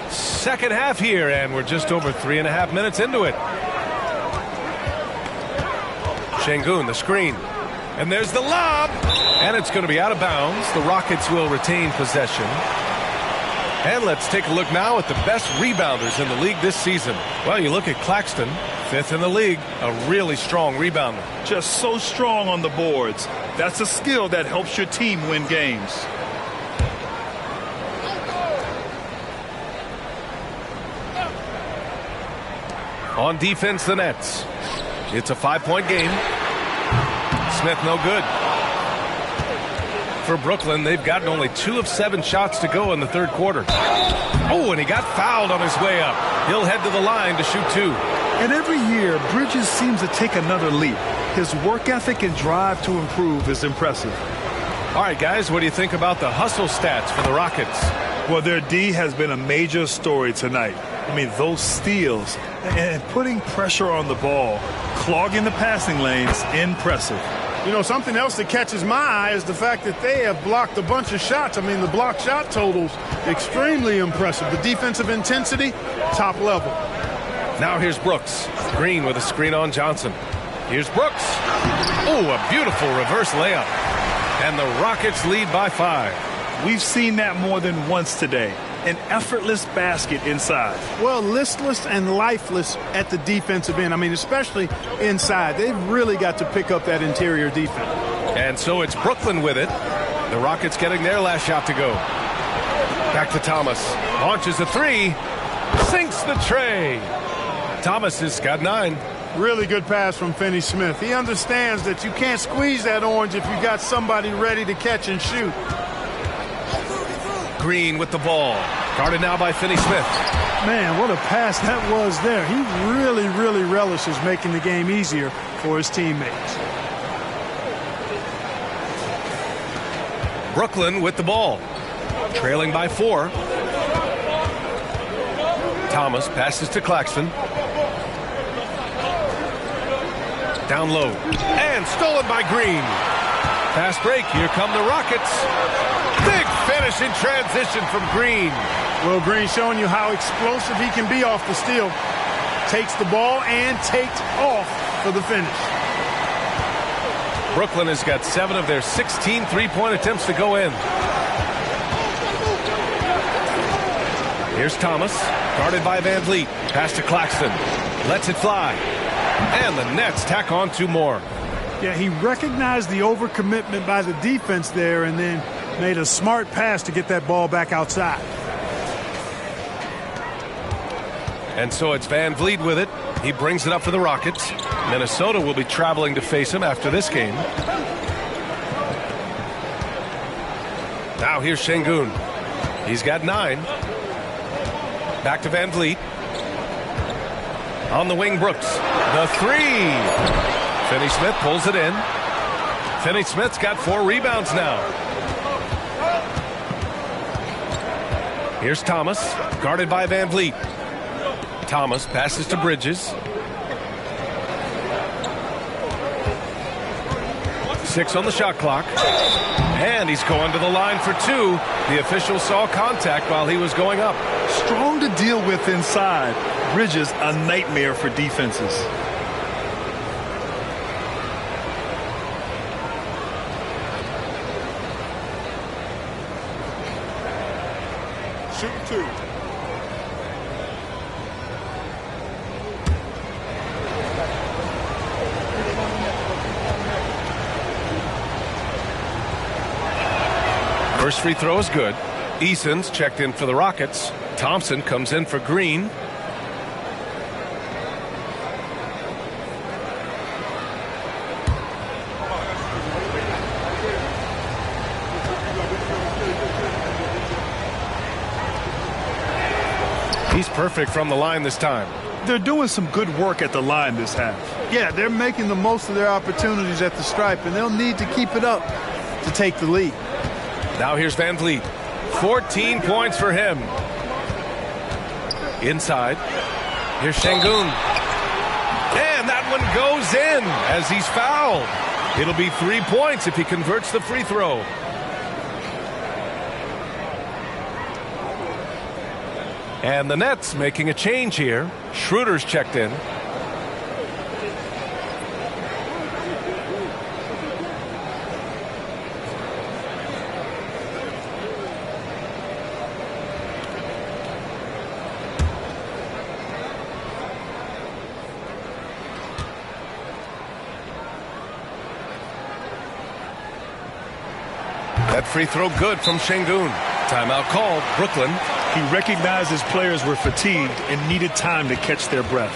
Second half here, and we're just over 3.5 minutes into it. Şengün, the screen. And there's the lob. And it's going to be out of bounds. The Rockets will retain possession. And let's take a look now at the best rebounders in the league this season. Well, you look at Claxton, 5th in the league, a really strong rebounder. Just so strong on the boards. That's a skill that helps your team win games. On defense, the Nets. It's a 5-point game. Smith no good. For Brooklyn, they've gotten only 2 of 7 shots to go in the third quarter. Oh, and he got fouled on his way up. He'll head to the line to shoot 2. And every year, Bridges seems to take another leap. His work ethic and drive to improve is impressive. All right, guys, what do you think about the hustle stats for the Rockets? Well, their D has been a major story tonight. I mean, those steals and putting pressure on the ball, clogging the passing lanes, impressive. You know, something else that catches my eye is the fact that they have blocked a bunch of shots. I mean, the blocked shot totals, extremely impressive. The defensive intensity, top level. Now here's Brooks. Green with a screen on Johnson. Here's Brooks. Oh, a beautiful reverse layup. And the Rockets lead by 5. We've seen that more than once today. an effortless basket inside. Well, listless and lifeless at the defensive end. I mean, especially inside. They've really got to pick up that interior defense. And so it's Brooklyn with it. The Rockets getting their last shot to go. Back to Thomas. Launches a three. Sinks the tray. Thomas has got 9. Really good pass from Finney Smith. He understands that you can't squeeze that orange if you got somebody ready to catch and shoot. Green with the ball. Guarded now by Finney Smith. Man, what a pass that was there. He really relishes making the game easier for his teammates. Brooklyn with the ball. Trailing by 4. Thomas passes to Claxton. Down low. And stolen by Green. Fast break. Here come the Rockets. Big finish in transition from Green. Well, Green showing you how explosive he can be off the steal. Takes the ball and takes off for the finish. Brooklyn has got 7 of their 16 three-point attempts to go in. Here's Thomas, guarded by Van Vliet. Pass to Claxton. Lets it fly. And the Nets tack on 2 more. Yeah, he recognized the overcommitment by the defense there and then made a smart pass to get that ball back outside. And so it's Van Vliet with it. He brings it up for the Rockets. Minnesota will be traveling to face him after this game. Now here's Şengün. He's got 9. Back to Van Vliet. On the wing, Brooks. The 3. Finney Smith pulls it in. Finney Smith's got 4 rebounds now. Here's Thomas, guarded by Van Vliet. Thomas passes to Bridges. 6 on the shot clock. And he's going to the line for 2. The official saw contact while he was going up. Strong to deal with inside. Bridges, a nightmare for defenses. Shoot 2. First free throw is good. Eason's checked in for the Rockets. Thompson comes in for Green. He's perfect from the line this time. They're doing some good work at the line this half. Yeah, they're making the most of their opportunities at the stripe, and they'll need to keep it up to take the lead. Now here's Van Vliet. 14 points for him. Inside. Here's Şengün. And that one goes in as he's fouled. It'll be 3 points if he converts the free throw. And the Nets making a change here. Schroeder's checked in. That free throw good from Şengün. Timeout called. Brooklyn. He recognized his players were fatigued and needed time to catch their breath.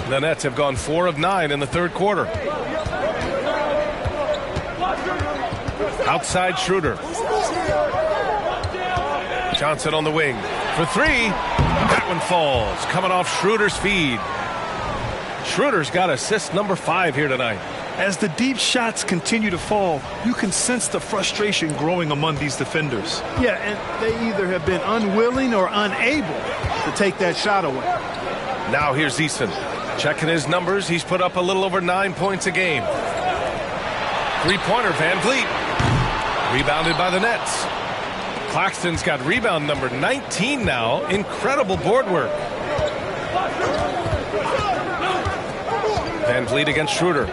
The Nets have gone 4 of 9 in the third quarter. Outside Schroeder. Johnson on the wing for three. That one falls, coming off Schroeder's feed. Schroeder's got assist number 5 here tonight. As the deep shots continue to fall, you can sense the frustration growing among these defenders. Yeah, and they either have been unwilling or unable to take that shot away. Now here's Eason. Checking his numbers, he's put up a little over 9 points a game. Three-pointer, Van Vliet. Rebounded by the Nets. Claxton's got rebound number 19 now. Incredible board work. Van Vliet against Schroeder.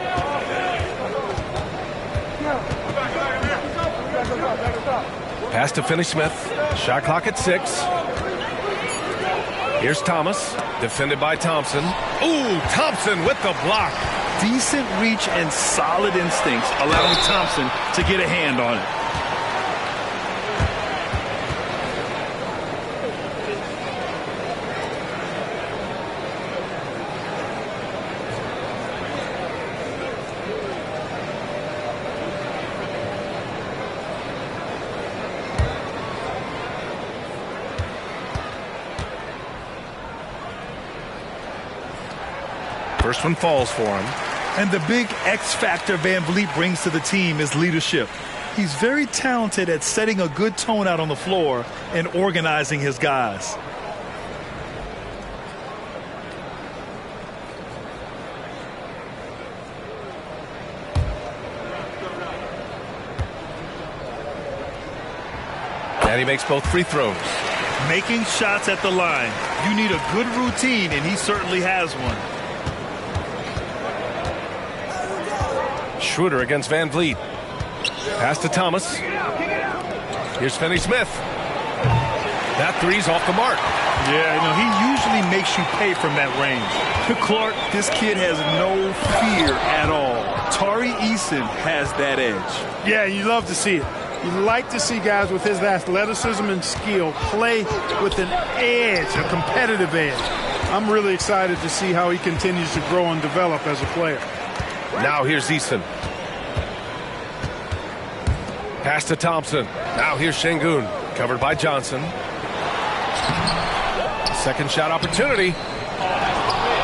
Pass to Finney-Smith. Shot clock at 6. Here's Thomas. Defended by Thompson. Ooh, Thompson with the block. Decent reach and solid instincts, allowing Thompson to get a hand on it. First one falls for him. And the big X factor Van Vliet brings to the team is leadership. He's very talented at setting a good tone out on the floor and organizing his guys. And he makes both free throws. Making shots at the line. You need a good routine, and he certainly has one. Schroeder against Van Vliet. Pass to Thomas. Here's Finney-Smith. That three's off the mark. Yeah, he usually makes you pay from that range. Clark, this kid has no fear at all. Tari Eason has that edge. Yeah, you love to see it. You like to see guys with his athleticism and skill play with an edge, a competitive edge. I'm really excited to see how he continues to grow and develop as a player. Now here's Eason. Pass to Thompson. Now here's Şengün. Covered by Johnson. Second shot opportunity.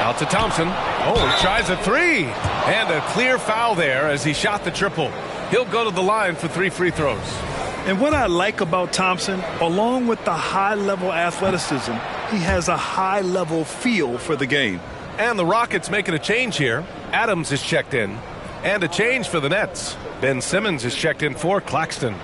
Out to Thompson. Oh, he tries a three. And a clear foul there as he shot the triple. He'll go to the line for 3 free throws. And what I like about Thompson, along with the high-level athleticism, he has a high-level feel for the game. And the Rockets making a change here. Adams is checked in. And a change for the Nets. Ben Simmons is checked in for Claxton.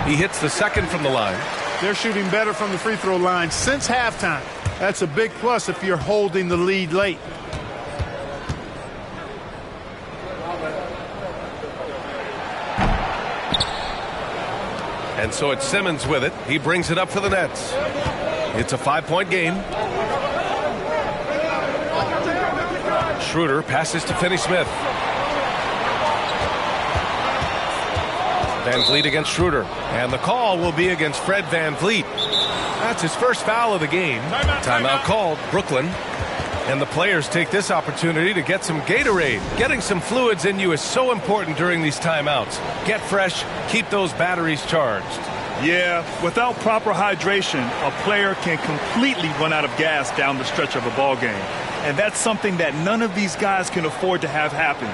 He hits the second from the line. They're shooting better from the free throw line since halftime. That's a big plus if you're holding the lead late. And so it's Simmons with it. He brings it up for the Nets. It's a 5-point game. Schroeder passes to Finney-Smith. Van Vliet against Schroeder. And the call will be against Fred Van Vliet. That's his first foul of the game. Timeout called, Brooklyn. And the players take this opportunity to get some Gatorade. Getting some fluids in you is so important during these timeouts. Get fresh, keep those batteries charged. Yeah, without proper hydration, a player can completely run out of gas down the stretch of a ball game. And that's something that none of these guys can afford to have happen.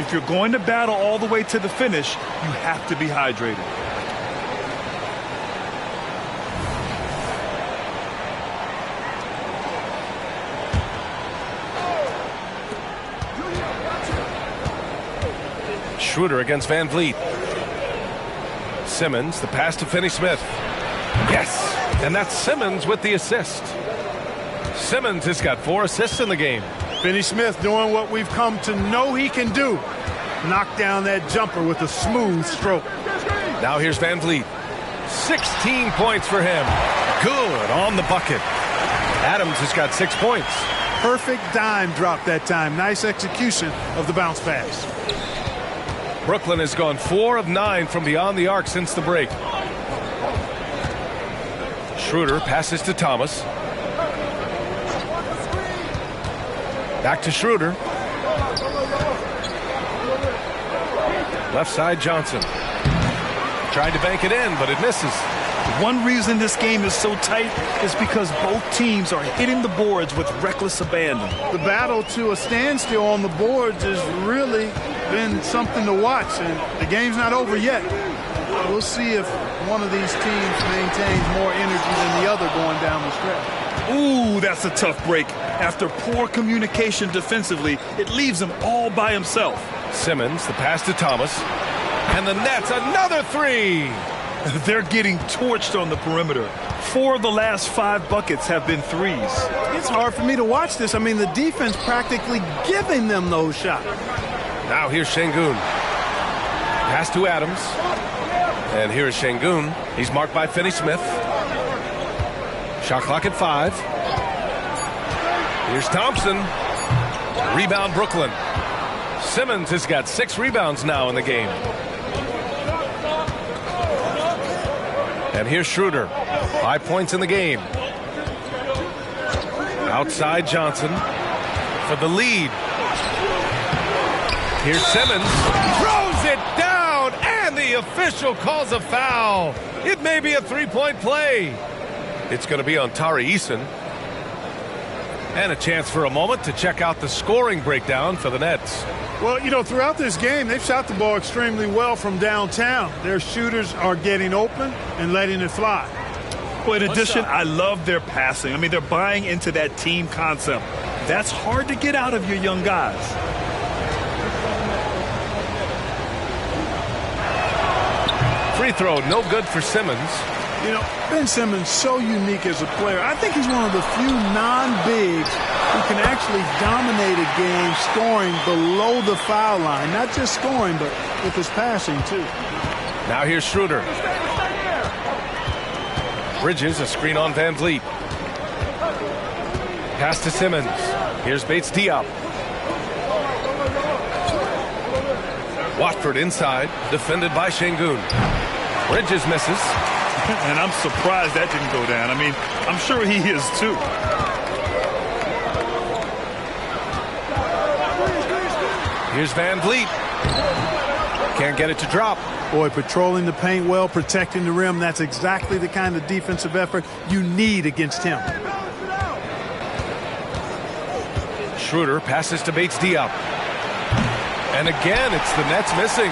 If you're going to battle all the way to the finish, you have to be hydrated. Schroeder against Van Vliet. Simmons, the pass to Finney-Smith. Yes, and that's Simmons with the assist. Simmons has got 4 assists in the game. Finney-Smith doing what we've come to know he can do. Knock down that jumper with a smooth stroke. Now here's Van Vliet. 16 points for him. Good on the bucket. Adams has got 6 points. Perfect dime drop that time. Nice execution of the bounce pass. Brooklyn has gone 4 of 9 from beyond the arc since the break. Schroeder passes to Thomas. Back to Schroeder. Left side, Johnson. Tried to bank it in, but it misses. One reason this game is so tight is because both teams are hitting the boards with reckless abandon. The battle to a standstill on the boards has really been something to watch, and the game's not over yet. We'll see if one of these teams maintains more energy than the other going down the stretch. Ooh, that's a tough break. After poor communication defensively, it leaves him all by himself. Simmons, the pass to Thomas. And the Nets, another three! They're getting torched on the perimeter. 4 of the last 5 buckets have been threes. It's hard for me to watch this. I mean, the defense practically giving them those shots. Now here's Şengün. Pass to Adams. And here's Şengün. He's marked by Finney-Smith. Shot clock at 5. Here's Thompson. Rebound Brooklyn. Simmons has got 6 rebounds now in the game. And here's Schroeder. 5 points in the game. Outside Johnson for the lead. Here's Simmons. Throws it down, and the official calls a foul. It may be a 3-point play. It's going to be on Tari Eason. And a chance for a moment to check out the scoring breakdown for the Nets. Well, you know, throughout this game, they've shot the ball extremely well from downtown. Their shooters are getting open and letting it fly. Well, in addition, I love their passing. I mean, they're buying into that team concept. That's hard to get out of your young guys. Free throw, no good for Simmons. You know, Ben Simmons, so unique as a player. I think he's one of the few non-bigs who can actually dominate a game scoring below the foul line. Not just scoring, but with his passing, too. Now here's Schroeder. Bridges, a screen on Van Vliet. Pass to Simmons. Here's Bates Diop. Watford inside, defended by Şengün. Bridges misses. And I'm surprised that didn't go down. I mean, I'm sure he is too. Here's Van Vliet. Can't get it to drop. Boy, patrolling the paint well, protecting the rim. That's exactly the kind of defensive effort you need against him. Schroeder passes to Bates Diop. And again, it's the Nets missing.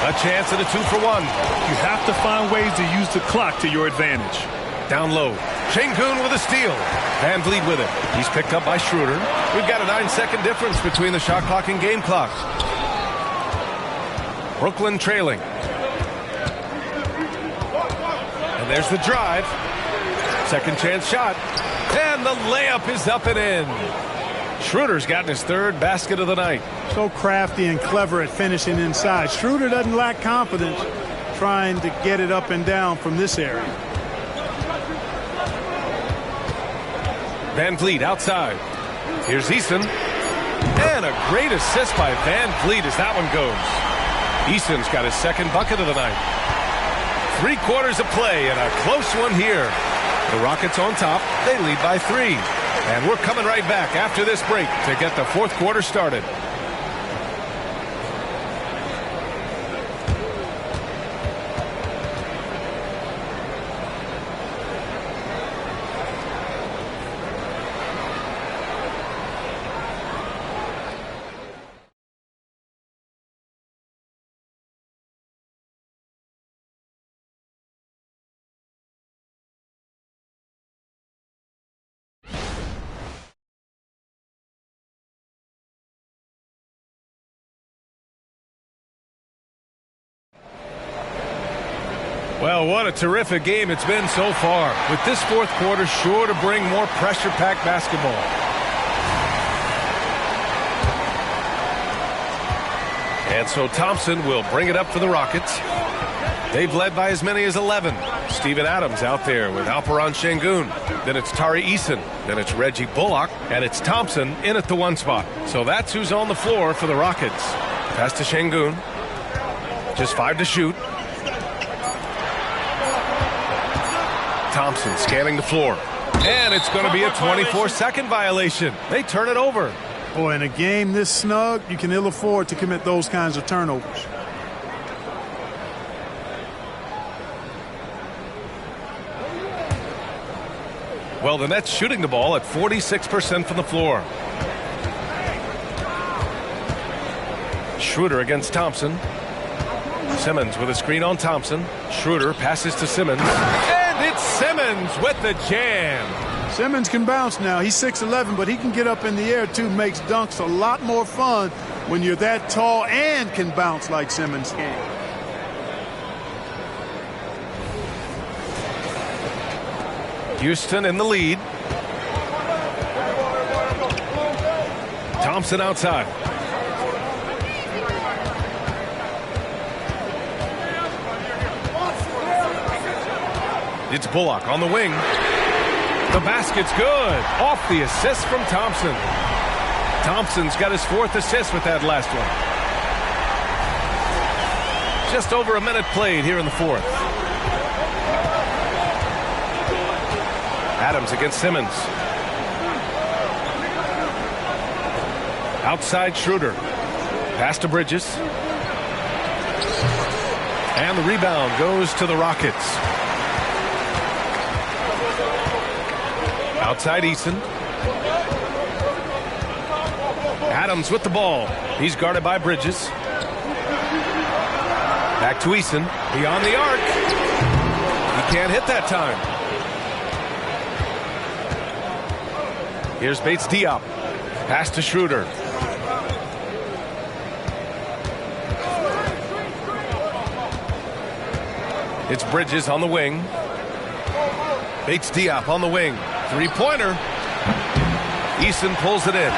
A chance at a 2-for-1. You have to find ways to use the clock to your advantage. Down low. Şengün with a steal. Van Vliet with it. He's picked up by Schroeder. We've got a 9-second difference between the shot clock and game clock. Brooklyn trailing. And there's the drive. Second chance shot. And the layup is up and in. Schroeder's gotten his 3rd basket of the night. So crafty and clever at finishing inside. Schroeder doesn't lack confidence trying to get it up and down from this area. Van Vliet outside. Here's Eason. And a great assist by Van Vliet as that one goes. Eason's got his 2nd bucket of the night. 3 quarters of play and a close one here. The Rockets on top. They lead by 3. And we're coming right back after this break to get the 4th quarter started. Well, what a terrific game it's been so far. With this 4th quarter sure to bring more pressure-packed basketball. And so Thompson will bring it up for the Rockets. They've led by as many as 11. Steven Adams out there with Alperen Şengün. Then it's Tari Eason. Then it's Reggie Bullock. And it's Thompson in at the 1 spot. So that's who's on the floor for the Rockets. Pass to Şengün. Just 5 to shoot. Thompson scanning the floor. And it's going to be a 24-second violation. They turn it over. Boy, in a game this snug, you can ill afford to commit those kinds of turnovers. Well, the Nets shooting the ball at 46% from the floor. Schroeder against Thompson. Simmons with a screen on Thompson. Schroeder passes to Simmons. And it's Simmons with the jam. Simmons can bounce now. He's 6'11", but he can get up in the air too. Makes dunks a lot more fun when you're that tall and can bounce like Simmons can. Houston in the lead. Thompson outside. It's Bullock on the wing. The basket's good. Off the assist from Thompson. Thompson's got his 4th assist with that last one. Just over a minute played here in the 4th. Adams against Simmons. Outside Schroeder. Pass to Bridges. And the rebound goes to the Rockets. Outside Eason. Adams with the ball. He's guarded by Bridges. Back to Eason. Beyond the arc. He can't hit that time. Here's Bates Diop. Pass to Schroeder. It's Bridges on the wing. Bates Diop on the wing. 3-pointer. Eason pulls it in.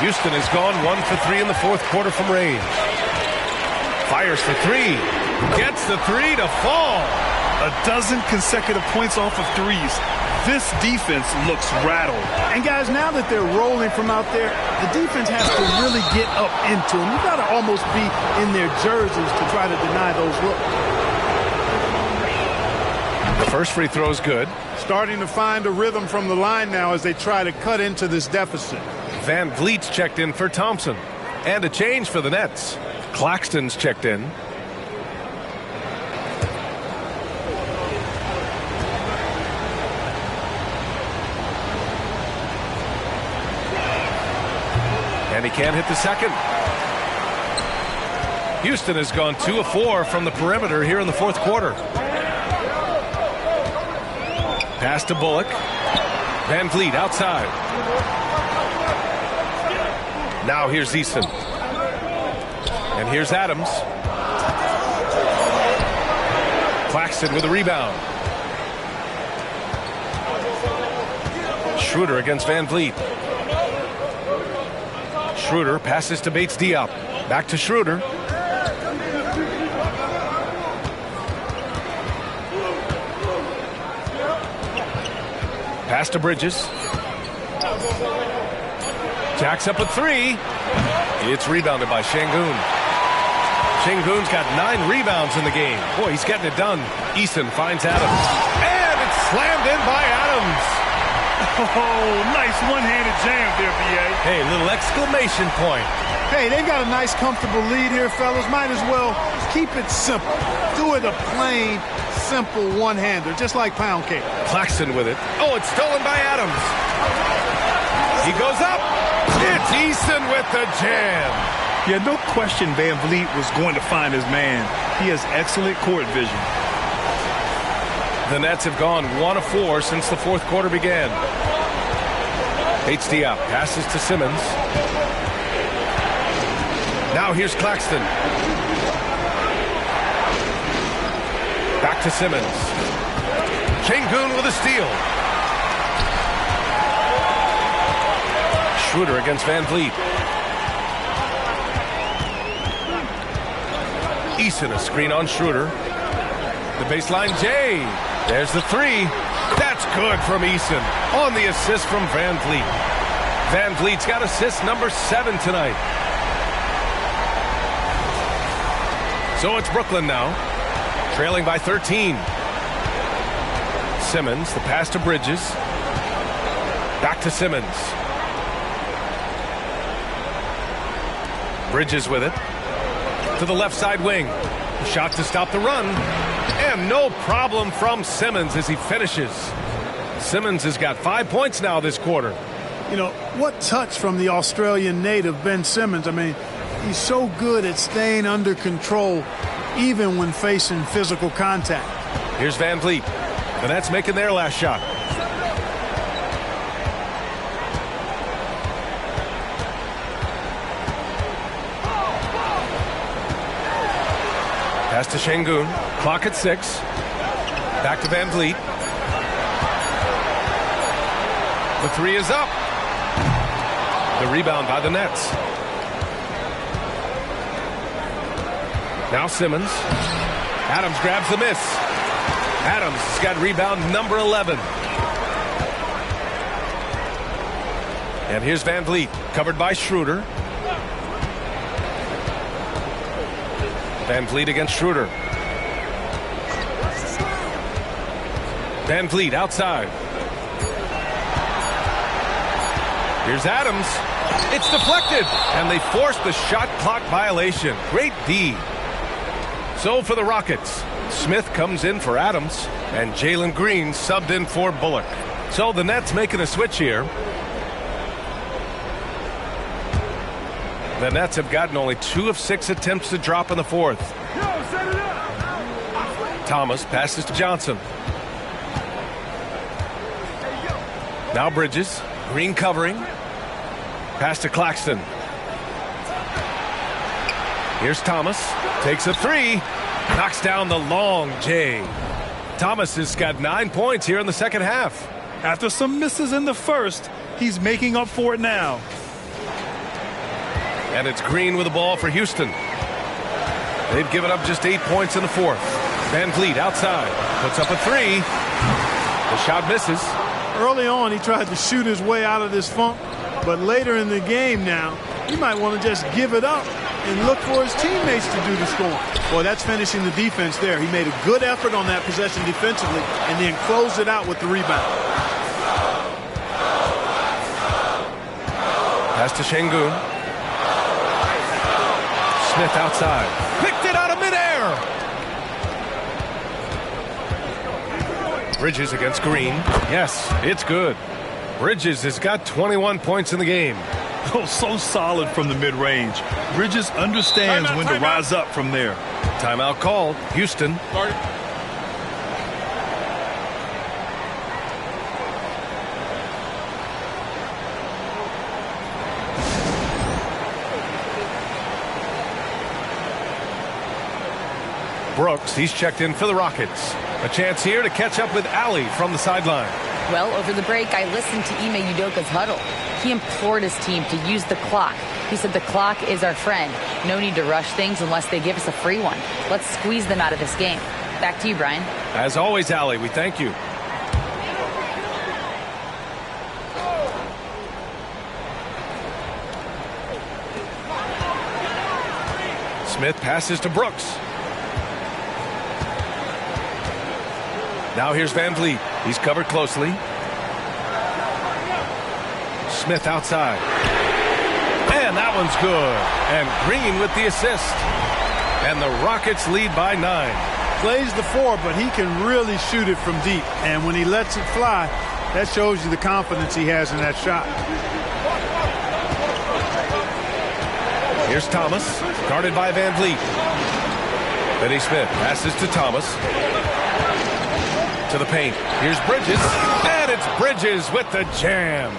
Houston has gone 1 for 3 in the 4th quarter from range. Fires for 3. Gets the 3 to fall. A dozen consecutive points off of threes. This defense looks rattled. And guys, now that they're rolling from out there, the defense has to really get up into them. You've got to almost be in their jerseys to try to deny those looks. The first free throw is good. Starting to find a rhythm from the line now as they try to cut into this deficit. Van Vliet's checked in for Thompson. And a change for the Nets. Claxton's checked in. And he can't hit the second. Houston has gone 2 of 4 from the perimeter here in the 4th quarter. Pass to Bullock. Van Vliet outside. Now here's Eason. And here's Adams. Claxton with a rebound. Schroeder against Van Vliet. Schroeder passes to Bates Diop. Back to Schroeder. Pass to Bridges. Jacks up a 3. It's rebounded by Şengün. Şengün's got 9 rebounds in the game. Boy, he's getting it done. Eason finds Adams. And it's slammed in by Adams. Oh, nice one-handed jam there, B.A. Hey, little exclamation point. Hey, they got a nice, comfortable lead here, fellas. Might as well keep it simple. Do it a plain, simple one-hander, just like pound cake. Claxton with it. Oh, it's stolen by Adams. He goes up. It's Eason with the jam. Yeah, no question Van Vliet was going to find his man. He has excellent court vision. The Nets have gone 1 of 4 since the 4th quarter began. Bates Diop passes to Simmons. Now here's Claxton. Back to Simmons. Şengün with a steal. Schroeder against Van Vliet. Eason a screen on Schroeder. The baseline J. There's the 3. That's good from Eason on the assist from Van Vliet. Van Vliet's got assist number 7 tonight. So it's Brooklyn now, trailing by 13. Simmons, the pass to Bridges. Back to Simmons. Bridges with it. To the left side wing. Shot to stop the run. And no problem from Simmons as he finishes. Simmons has got 5 points now this quarter. You know, what touch from the Australian native, Ben Simmons. I mean, he's so good at staying under control even when facing physical contact. Here's Van Vliet. The Nets making their last shot. Pass to Şengün. Clock at 6. Back to Van Vliet. The three is up. The rebound by the Nets. Now Simmons. Adams grabs the miss. Adams has got rebound number 11. And here's Van Vliet, covered by Schroeder. Van Vliet against Schroeder. Van Vliet outside. Here's Adams. It's deflected, and they force the shot clock violation. Great D. So for the Rockets, Smith comes in for Adams, and Jalen Green subbed in for Bullock. So the Nets making a switch here. The Nets have gotten only 2 of 6 attempts to drop in the fourth. Thomas passes to Johnson. Now Bridges. Green covering. Pass to Claxton. Here's Thomas. Takes a 3. Knocks down the long J. Thomas has got 9 points here in the second half. After some misses in the first, he's making up for it now. And it's Green with the ball for Houston. They've given up just 8 points in the fourth. Van Vliet outside. Puts up a 3. The shot misses. Early on, he tried to shoot his way out of this funk. But later in the game now, he might want to just give it up and look for his teammates to do the scoring. Boy, that's finishing the defense there. He made a good effort on that possession defensively and then closed it out with the rebound. Pass to Şengün. Smith outside. Picked it out of midair. Bridges against Green. Yes, it's good. Bridges has got 21 points in the game. Oh, so solid from the mid-range. Bridges understands when to rise up from there. Timeout called. Houston. Brooks, he's checked in for the Rockets. A chance here to catch up with Allie from the sideline. Well, over the break, I listened to Ime Udoka's huddle. He implored his team to use the clock. He said the clock is our friend. No need to rush things unless they give us a free one. Let's squeeze them out of this game. Back to you, Brian. As always, Allie, we thank you. Smith passes to Brooks. Now here's Van Vliet. He's covered closely. Smith outside. And that one's good. And Green with the assist. And the Rockets lead by 9. Plays the 4, but he can really shoot it from deep. And when he lets it fly, that shows you the confidence he has in that shot. Here's Thomas, guarded by Van Vliet. Benny Smith passes to Thomas. To the paint. Here's Bridges. And it's Bridges with the jam.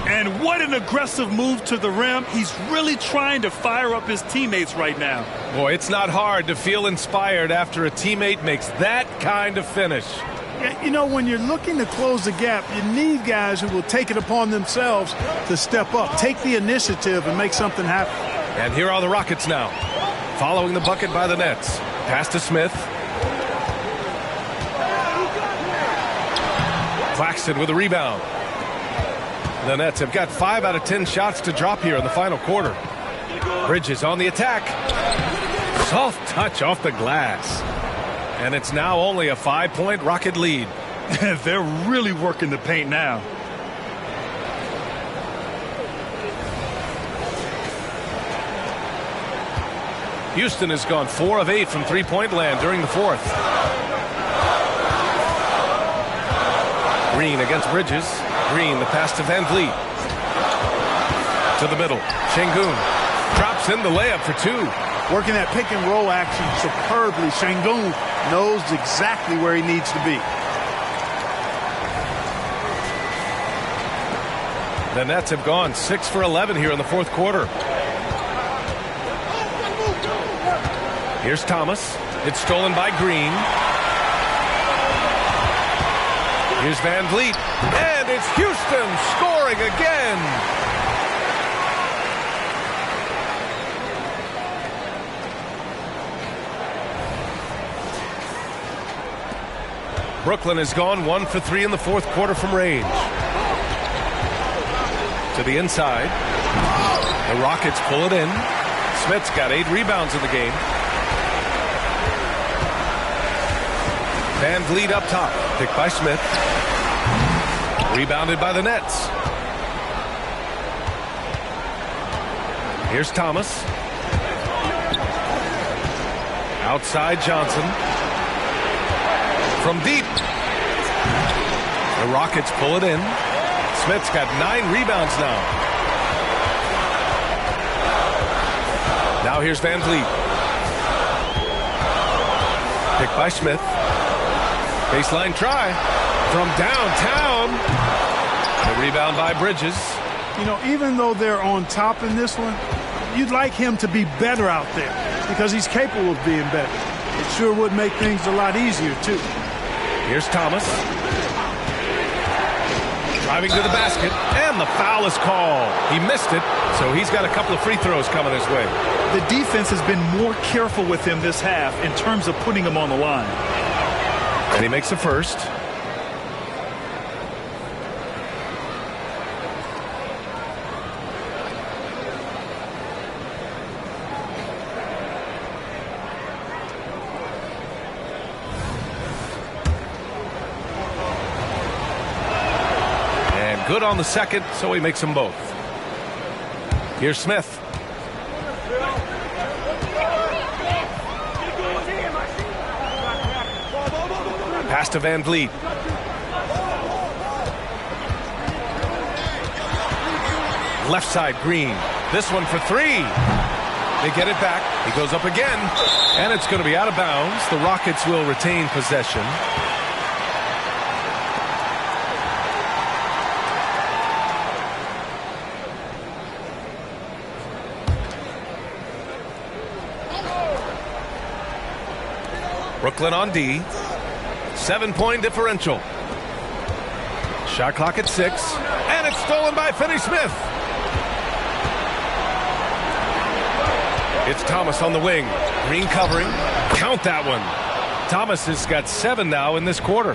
And what an aggressive move to the rim. He's really trying to fire up his teammates right now. Boy, it's not hard to feel inspired after a teammate makes that kind of finish. You know, when you're looking to close the gap, you need guys who will take it upon themselves to step up, take the initiative, and make something happen. And here are the Rockets now, following the bucket by the Nets. Pass to Smith. Claxton with a rebound. The Nets have got 5 out of 10 shots to drop here in the final quarter. Bridges on the attack. Soft touch off the glass. And it's now only a 5-point Rocket lead. They're really working the paint now. Houston has gone 4 of 8 from three-point land during the fourth. Green against Bridges. Green, the pass to Van Vliet. To the middle. Şengün drops in the layup for 2. Working that pick and roll action superbly. Şengün knows exactly where he needs to be. The Nets have gone 6 for 11 here in the fourth quarter. Here's Thomas. It's stolen by Green. Here's Van Vliet. And it's Houston scoring again. Brooklyn has gone 1 for 3 in the fourth quarter from range. To the inside. The Rockets pull it in. Smith's got 8 rebounds in the game. Van Vliet up top. Picked by Smith. Rebounded by the Nets. Here's Thomas. Outside Johnson. From deep. The Rockets pull it in. Smith's got 9 rebounds now. Now here's Van Vliet. Picked by Smith. Baseline try from downtown. The rebound by Bridges. You know, even though they're on top in this one, you'd like him to be better out there because he's capable of being better. It sure would make things a lot easier, too. Here's Thomas. Driving to the basket, and the foul is called. He missed it, so he's got a couple of free throws coming his way. The defense has been more careful with him this half in terms of putting him on the line. And he makes the first. And good on the second, so he makes them both. Here's Smith. Pass to Van Vliet. Left side, Green. This one for 3. They get it back. He goes up again. And it's going to be out of bounds. The Rockets will retain possession. Brooklyn on D. 7-point differential. Shot clock at 6. And it's stolen by Finney-Smith. It's Thomas on the wing. Green covering. Count that one. Thomas has got 7 now in this quarter.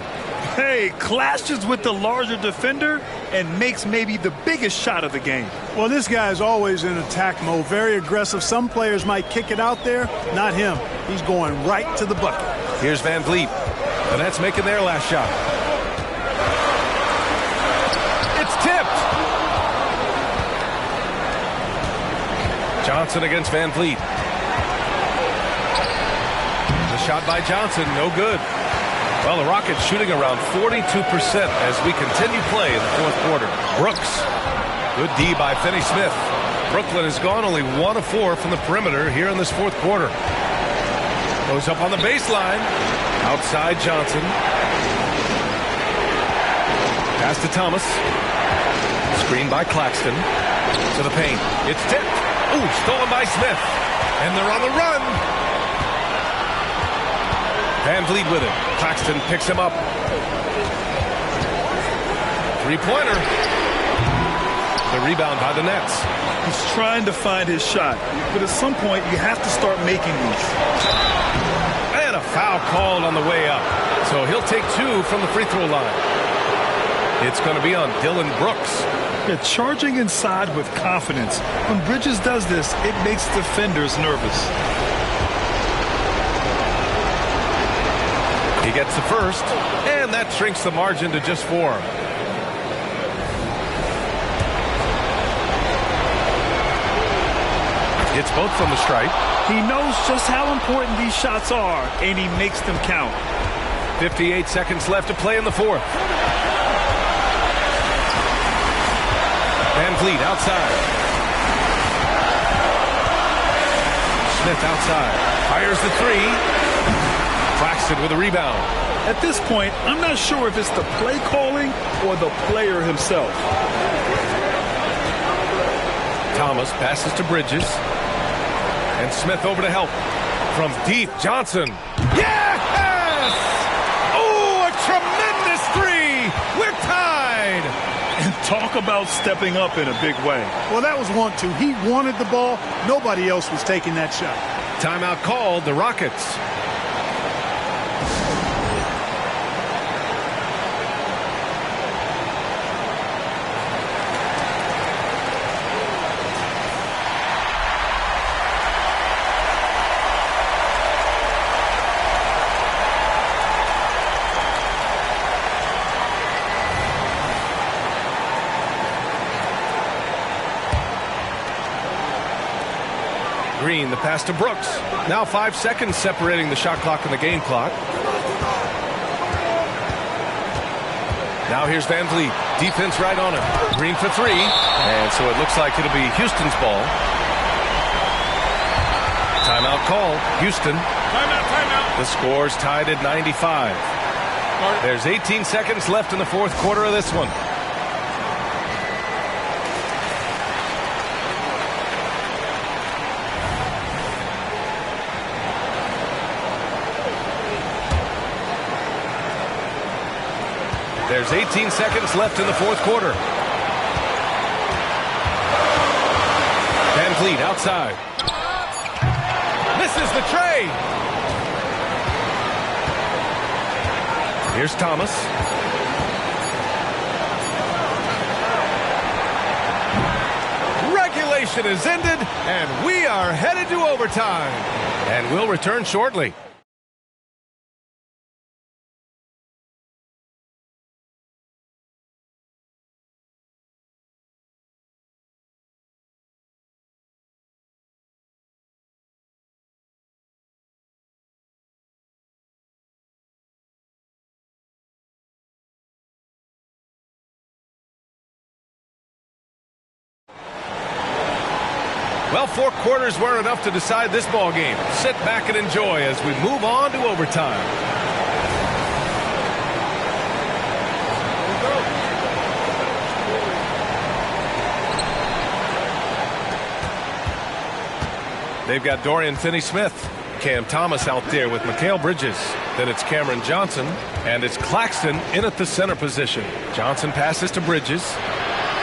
Hey, clashes with the larger defender and makes maybe the biggest shot of the game. Well, this guy is always in attack mode, very aggressive. Some players might kick it out there, not him. He's going right to the bucket. Here's Van Vliet. The Nets making their last shot. It's tipped. Johnson against Van Vliet. The shot by Johnson, no good. Well, the Rockets shooting around 42% as we continue play in the fourth quarter. Brooks. Good D by Finney-Smith. Brooklyn has gone only 1 of 4 from the perimeter here in this fourth quarter. Goes up on the baseline. Outside Johnson. Pass to Thomas. Screen by Claxton. To the paint. It's tipped. Ooh, stolen by Smith. And they're on the run. Van Vliet with it. Claxton picks him up. Three-pointer. The rebound by the Nets. He's trying to find his shot, but at some point you have to start making these. And a foul called on the way up. So he'll take 2 from the free throw line. It's going to be on Dillon Brooks. Yeah, charging inside with confidence. When Bridges does this, it makes defenders nervous. He gets the first, and that shrinks the margin to just 4. Hits both from the stripe. He knows just how important these shots are, and he makes them count. 58 seconds left to play in the 4th. Van Vliet outside. Smith outside. Fires the 3. Claxton with a rebound. At this point, I'm not sure if it's the play calling or the player himself. Thomas passes to Bridges. And Smith over to help. From deep, Johnson. Yes! Oh, a tremendous 3! We're tied! And talk about stepping up in a big way. Well, that was 1-2. He wanted the ball. Nobody else was taking that shot. Timeout called, the Rockets. Green, the pass to Brooks. Now 5 seconds separating the shot clock and the game clock. Now here's Van Vliet. Defense right on him. Green for 3. And so it looks like it'll be Houston's ball. Timeout called. Houston. Timeout. The score's tied at 95. There's 18 seconds left in the 4th quarter of this one. There's 18 seconds left in the 4th quarter. Van Vliet outside. Misses the tray. Here's Thomas. Regulation is ended, and we are headed to overtime. And we'll return shortly. Well, 4 quarters weren't enough to decide this ball game. Sit back and enjoy as we move on to overtime. They've got Dorian Finney-Smith, Cam Thomas out there with Mikal Bridges. Then it's Cameron Johnson, and it's Claxton in at the center position. Johnson passes to Bridges,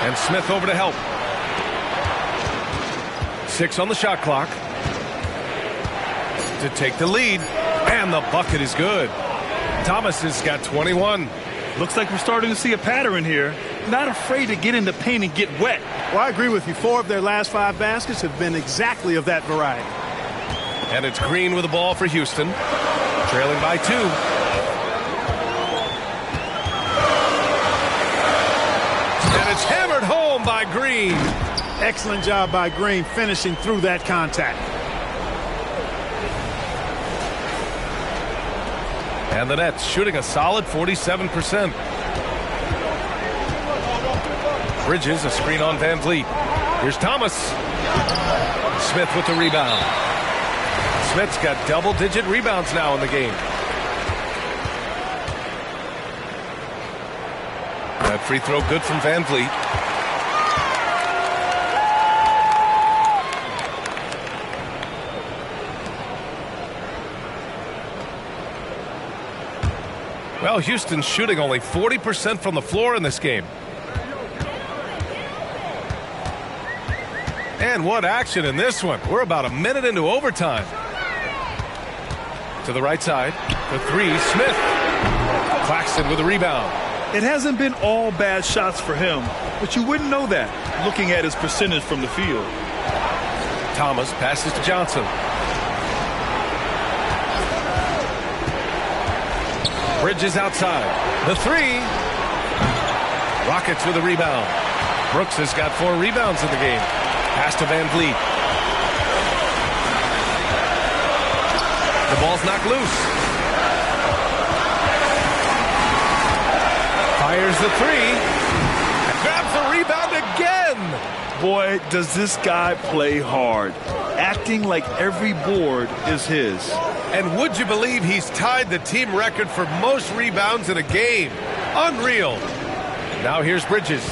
and Smith over to help. 6 on the shot clock to take the lead, and the bucket is good. Thomas has got 21. Looks like we're starting to see a pattern here. Not afraid to get in the paint and get wet. Well, I agree with you. 4 of their last 5 baskets have been exactly of that variety. And it's Green with the ball for Houston, trailing by 2. And it's hammered home by Green. Excellent job by Green finishing through that contact. And the Nets shooting a solid 47%. Bridges, a screen on Van Vliet. Here's Thomas. Smith with the rebound. Smith's got double-digit rebounds now in the game. That free throw good from Van Vliet. Well, Houston's shooting only 40% from the floor in this game. And what action in this one. We're about a minute into overtime. To the right side, the 3, Smith. Claxton with a rebound. It hasn't been all bad shots for him, but you wouldn't know that looking at his percentage from the field. Thomas passes to Johnson. Bridges outside. The three. Rockets with a rebound. Brooks has got 4 rebounds in the game. Pass to Van Vliet. The ball's knocked loose. Fires the three. Grabs the rebound again. Boy, does this guy play hard. Acting like every board is his. And would you believe he's tied the team record for most rebounds in a game? Unreal. Now here's Bridges.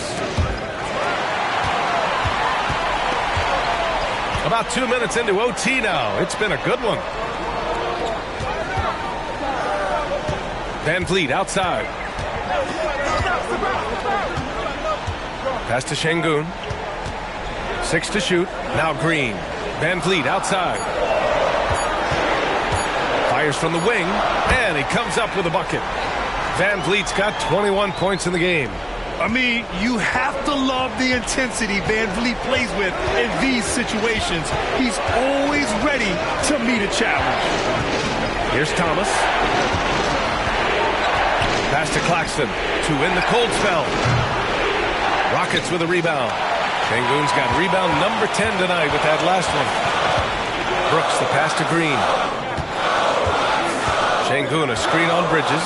About 2 minutes into OT now. It's been a good one. Van Vliet outside. Pass to Şengün. 6 to shoot. Now Green. Van Vliet outside. Fires from the wing. And he comes up with a bucket. Van Vliet's got 21 points in the game. I mean, you have to love the intensity Van Vliet plays with in these situations. He's always ready to meet a challenge. Here's Thomas. Pass to Claxton to win the cold spell. Rockets with a rebound. Şengün's got rebound number 10 tonight with that last one. Brooks the pass to Green. Şengün a screen on Bridges.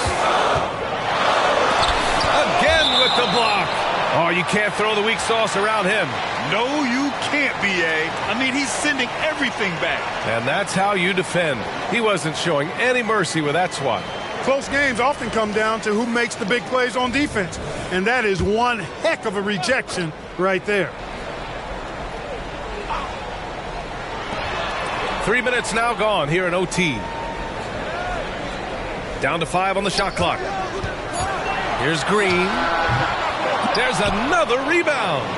Again with the block. Oh, you can't throw the weak sauce around him. No, you can't, B.A. I mean, he's sending everything back. And that's how you defend. He wasn't showing any mercy with that swat. Close games often come down to who makes the big plays on defense. And that is one heck of a rejection right there. 3 minutes now gone here in OT. Down to 5 on the shot clock. Here's Green. There's another rebound.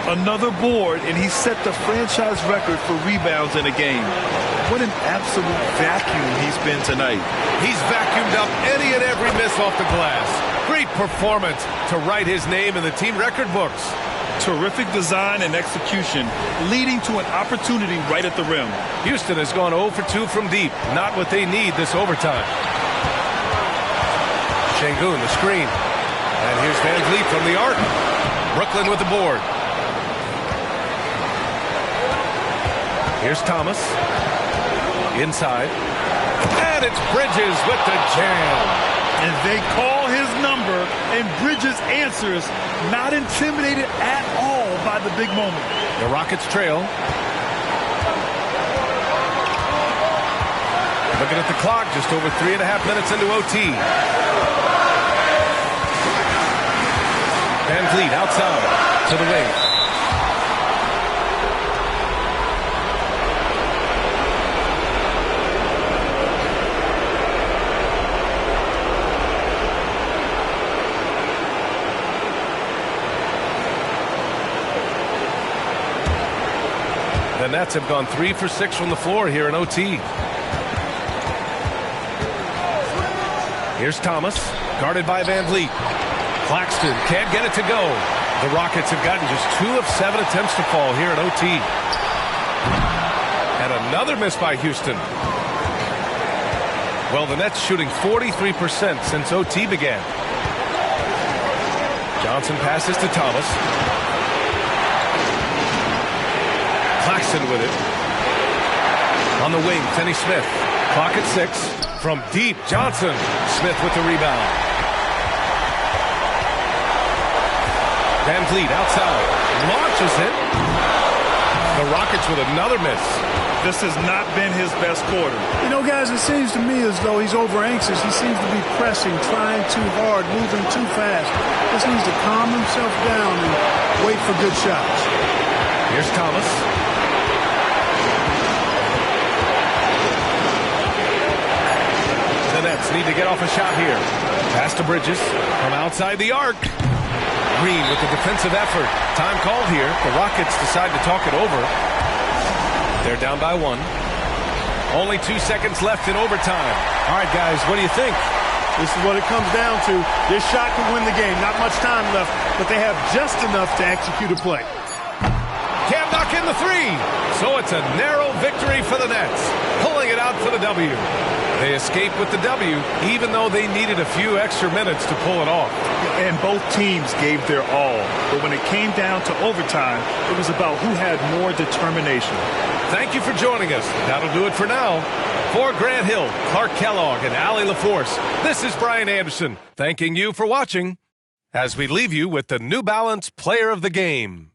Another board, and he set the franchise record for rebounds in a game. What an absolute vacuum he's been tonight. He's vacuumed up any and every miss off the glass. Great performance to write his name in the team record books. Terrific design and execution, leading to an opportunity right at the rim. Houston has gone 0 for 2 from deep. Not what they need this overtime. Şengün, the screen. And here's Van Vliet from the arc. Brooklyn with the board. Here's Thomas. Inside. And it's Bridges with the jam. And they call his number, and Bridges answers, not intimidated at all by the big moment. The Rockets trail. Looking at the clock, just over 3.5 minutes into OT. Van Vliet outside to the wing. The Nets have gone 3 for 6 from the floor here in OT. Here's Thomas, guarded by Van Vliet. Claxton can't get it to go. The Rockets have gotten just 2 of 7 attempts to fall here at OT. And another miss by Houston. Well, the Nets shooting 43% since OT began. Johnson passes to Thomas. Claxton with it. On the wing, Finney Smith. Clock at 6. From deep, Johnson. Smith with the rebound. Van Vliet outside. Launches it. The Rockets with another miss. This has not been his best quarter. You know, guys, it seems to me as though he's over anxious. He seems to be pressing, trying too hard, moving too fast. Just needs to calm himself down and wait for good shots. Here's Thomas. The Nets need to get off a shot here. Pass to Bridges from outside the arc. Green with the defensive effort. Time called here. The Rockets decide to talk it over. They're down by 1. Only 2 seconds left in overtime. All right, guys, what do you think? This is what it comes down to. This shot could win the game. Not much time left, but they have just enough to execute a play. Can't knock in the 3. So it's a narrow victory for the Nets. Pulling it out for the W. They escaped with the W, even though they needed a few extra minutes to pull it off. And both teams gave their all. But when it came down to overtime, it was about who had more determination. Thank you for joining us. That'll do it for now. For Grant Hill, Clark Kellogg, and Allie LaForce, this is Brian Anderson, thanking you for watching as we leave you with the New Balance Player of the Game.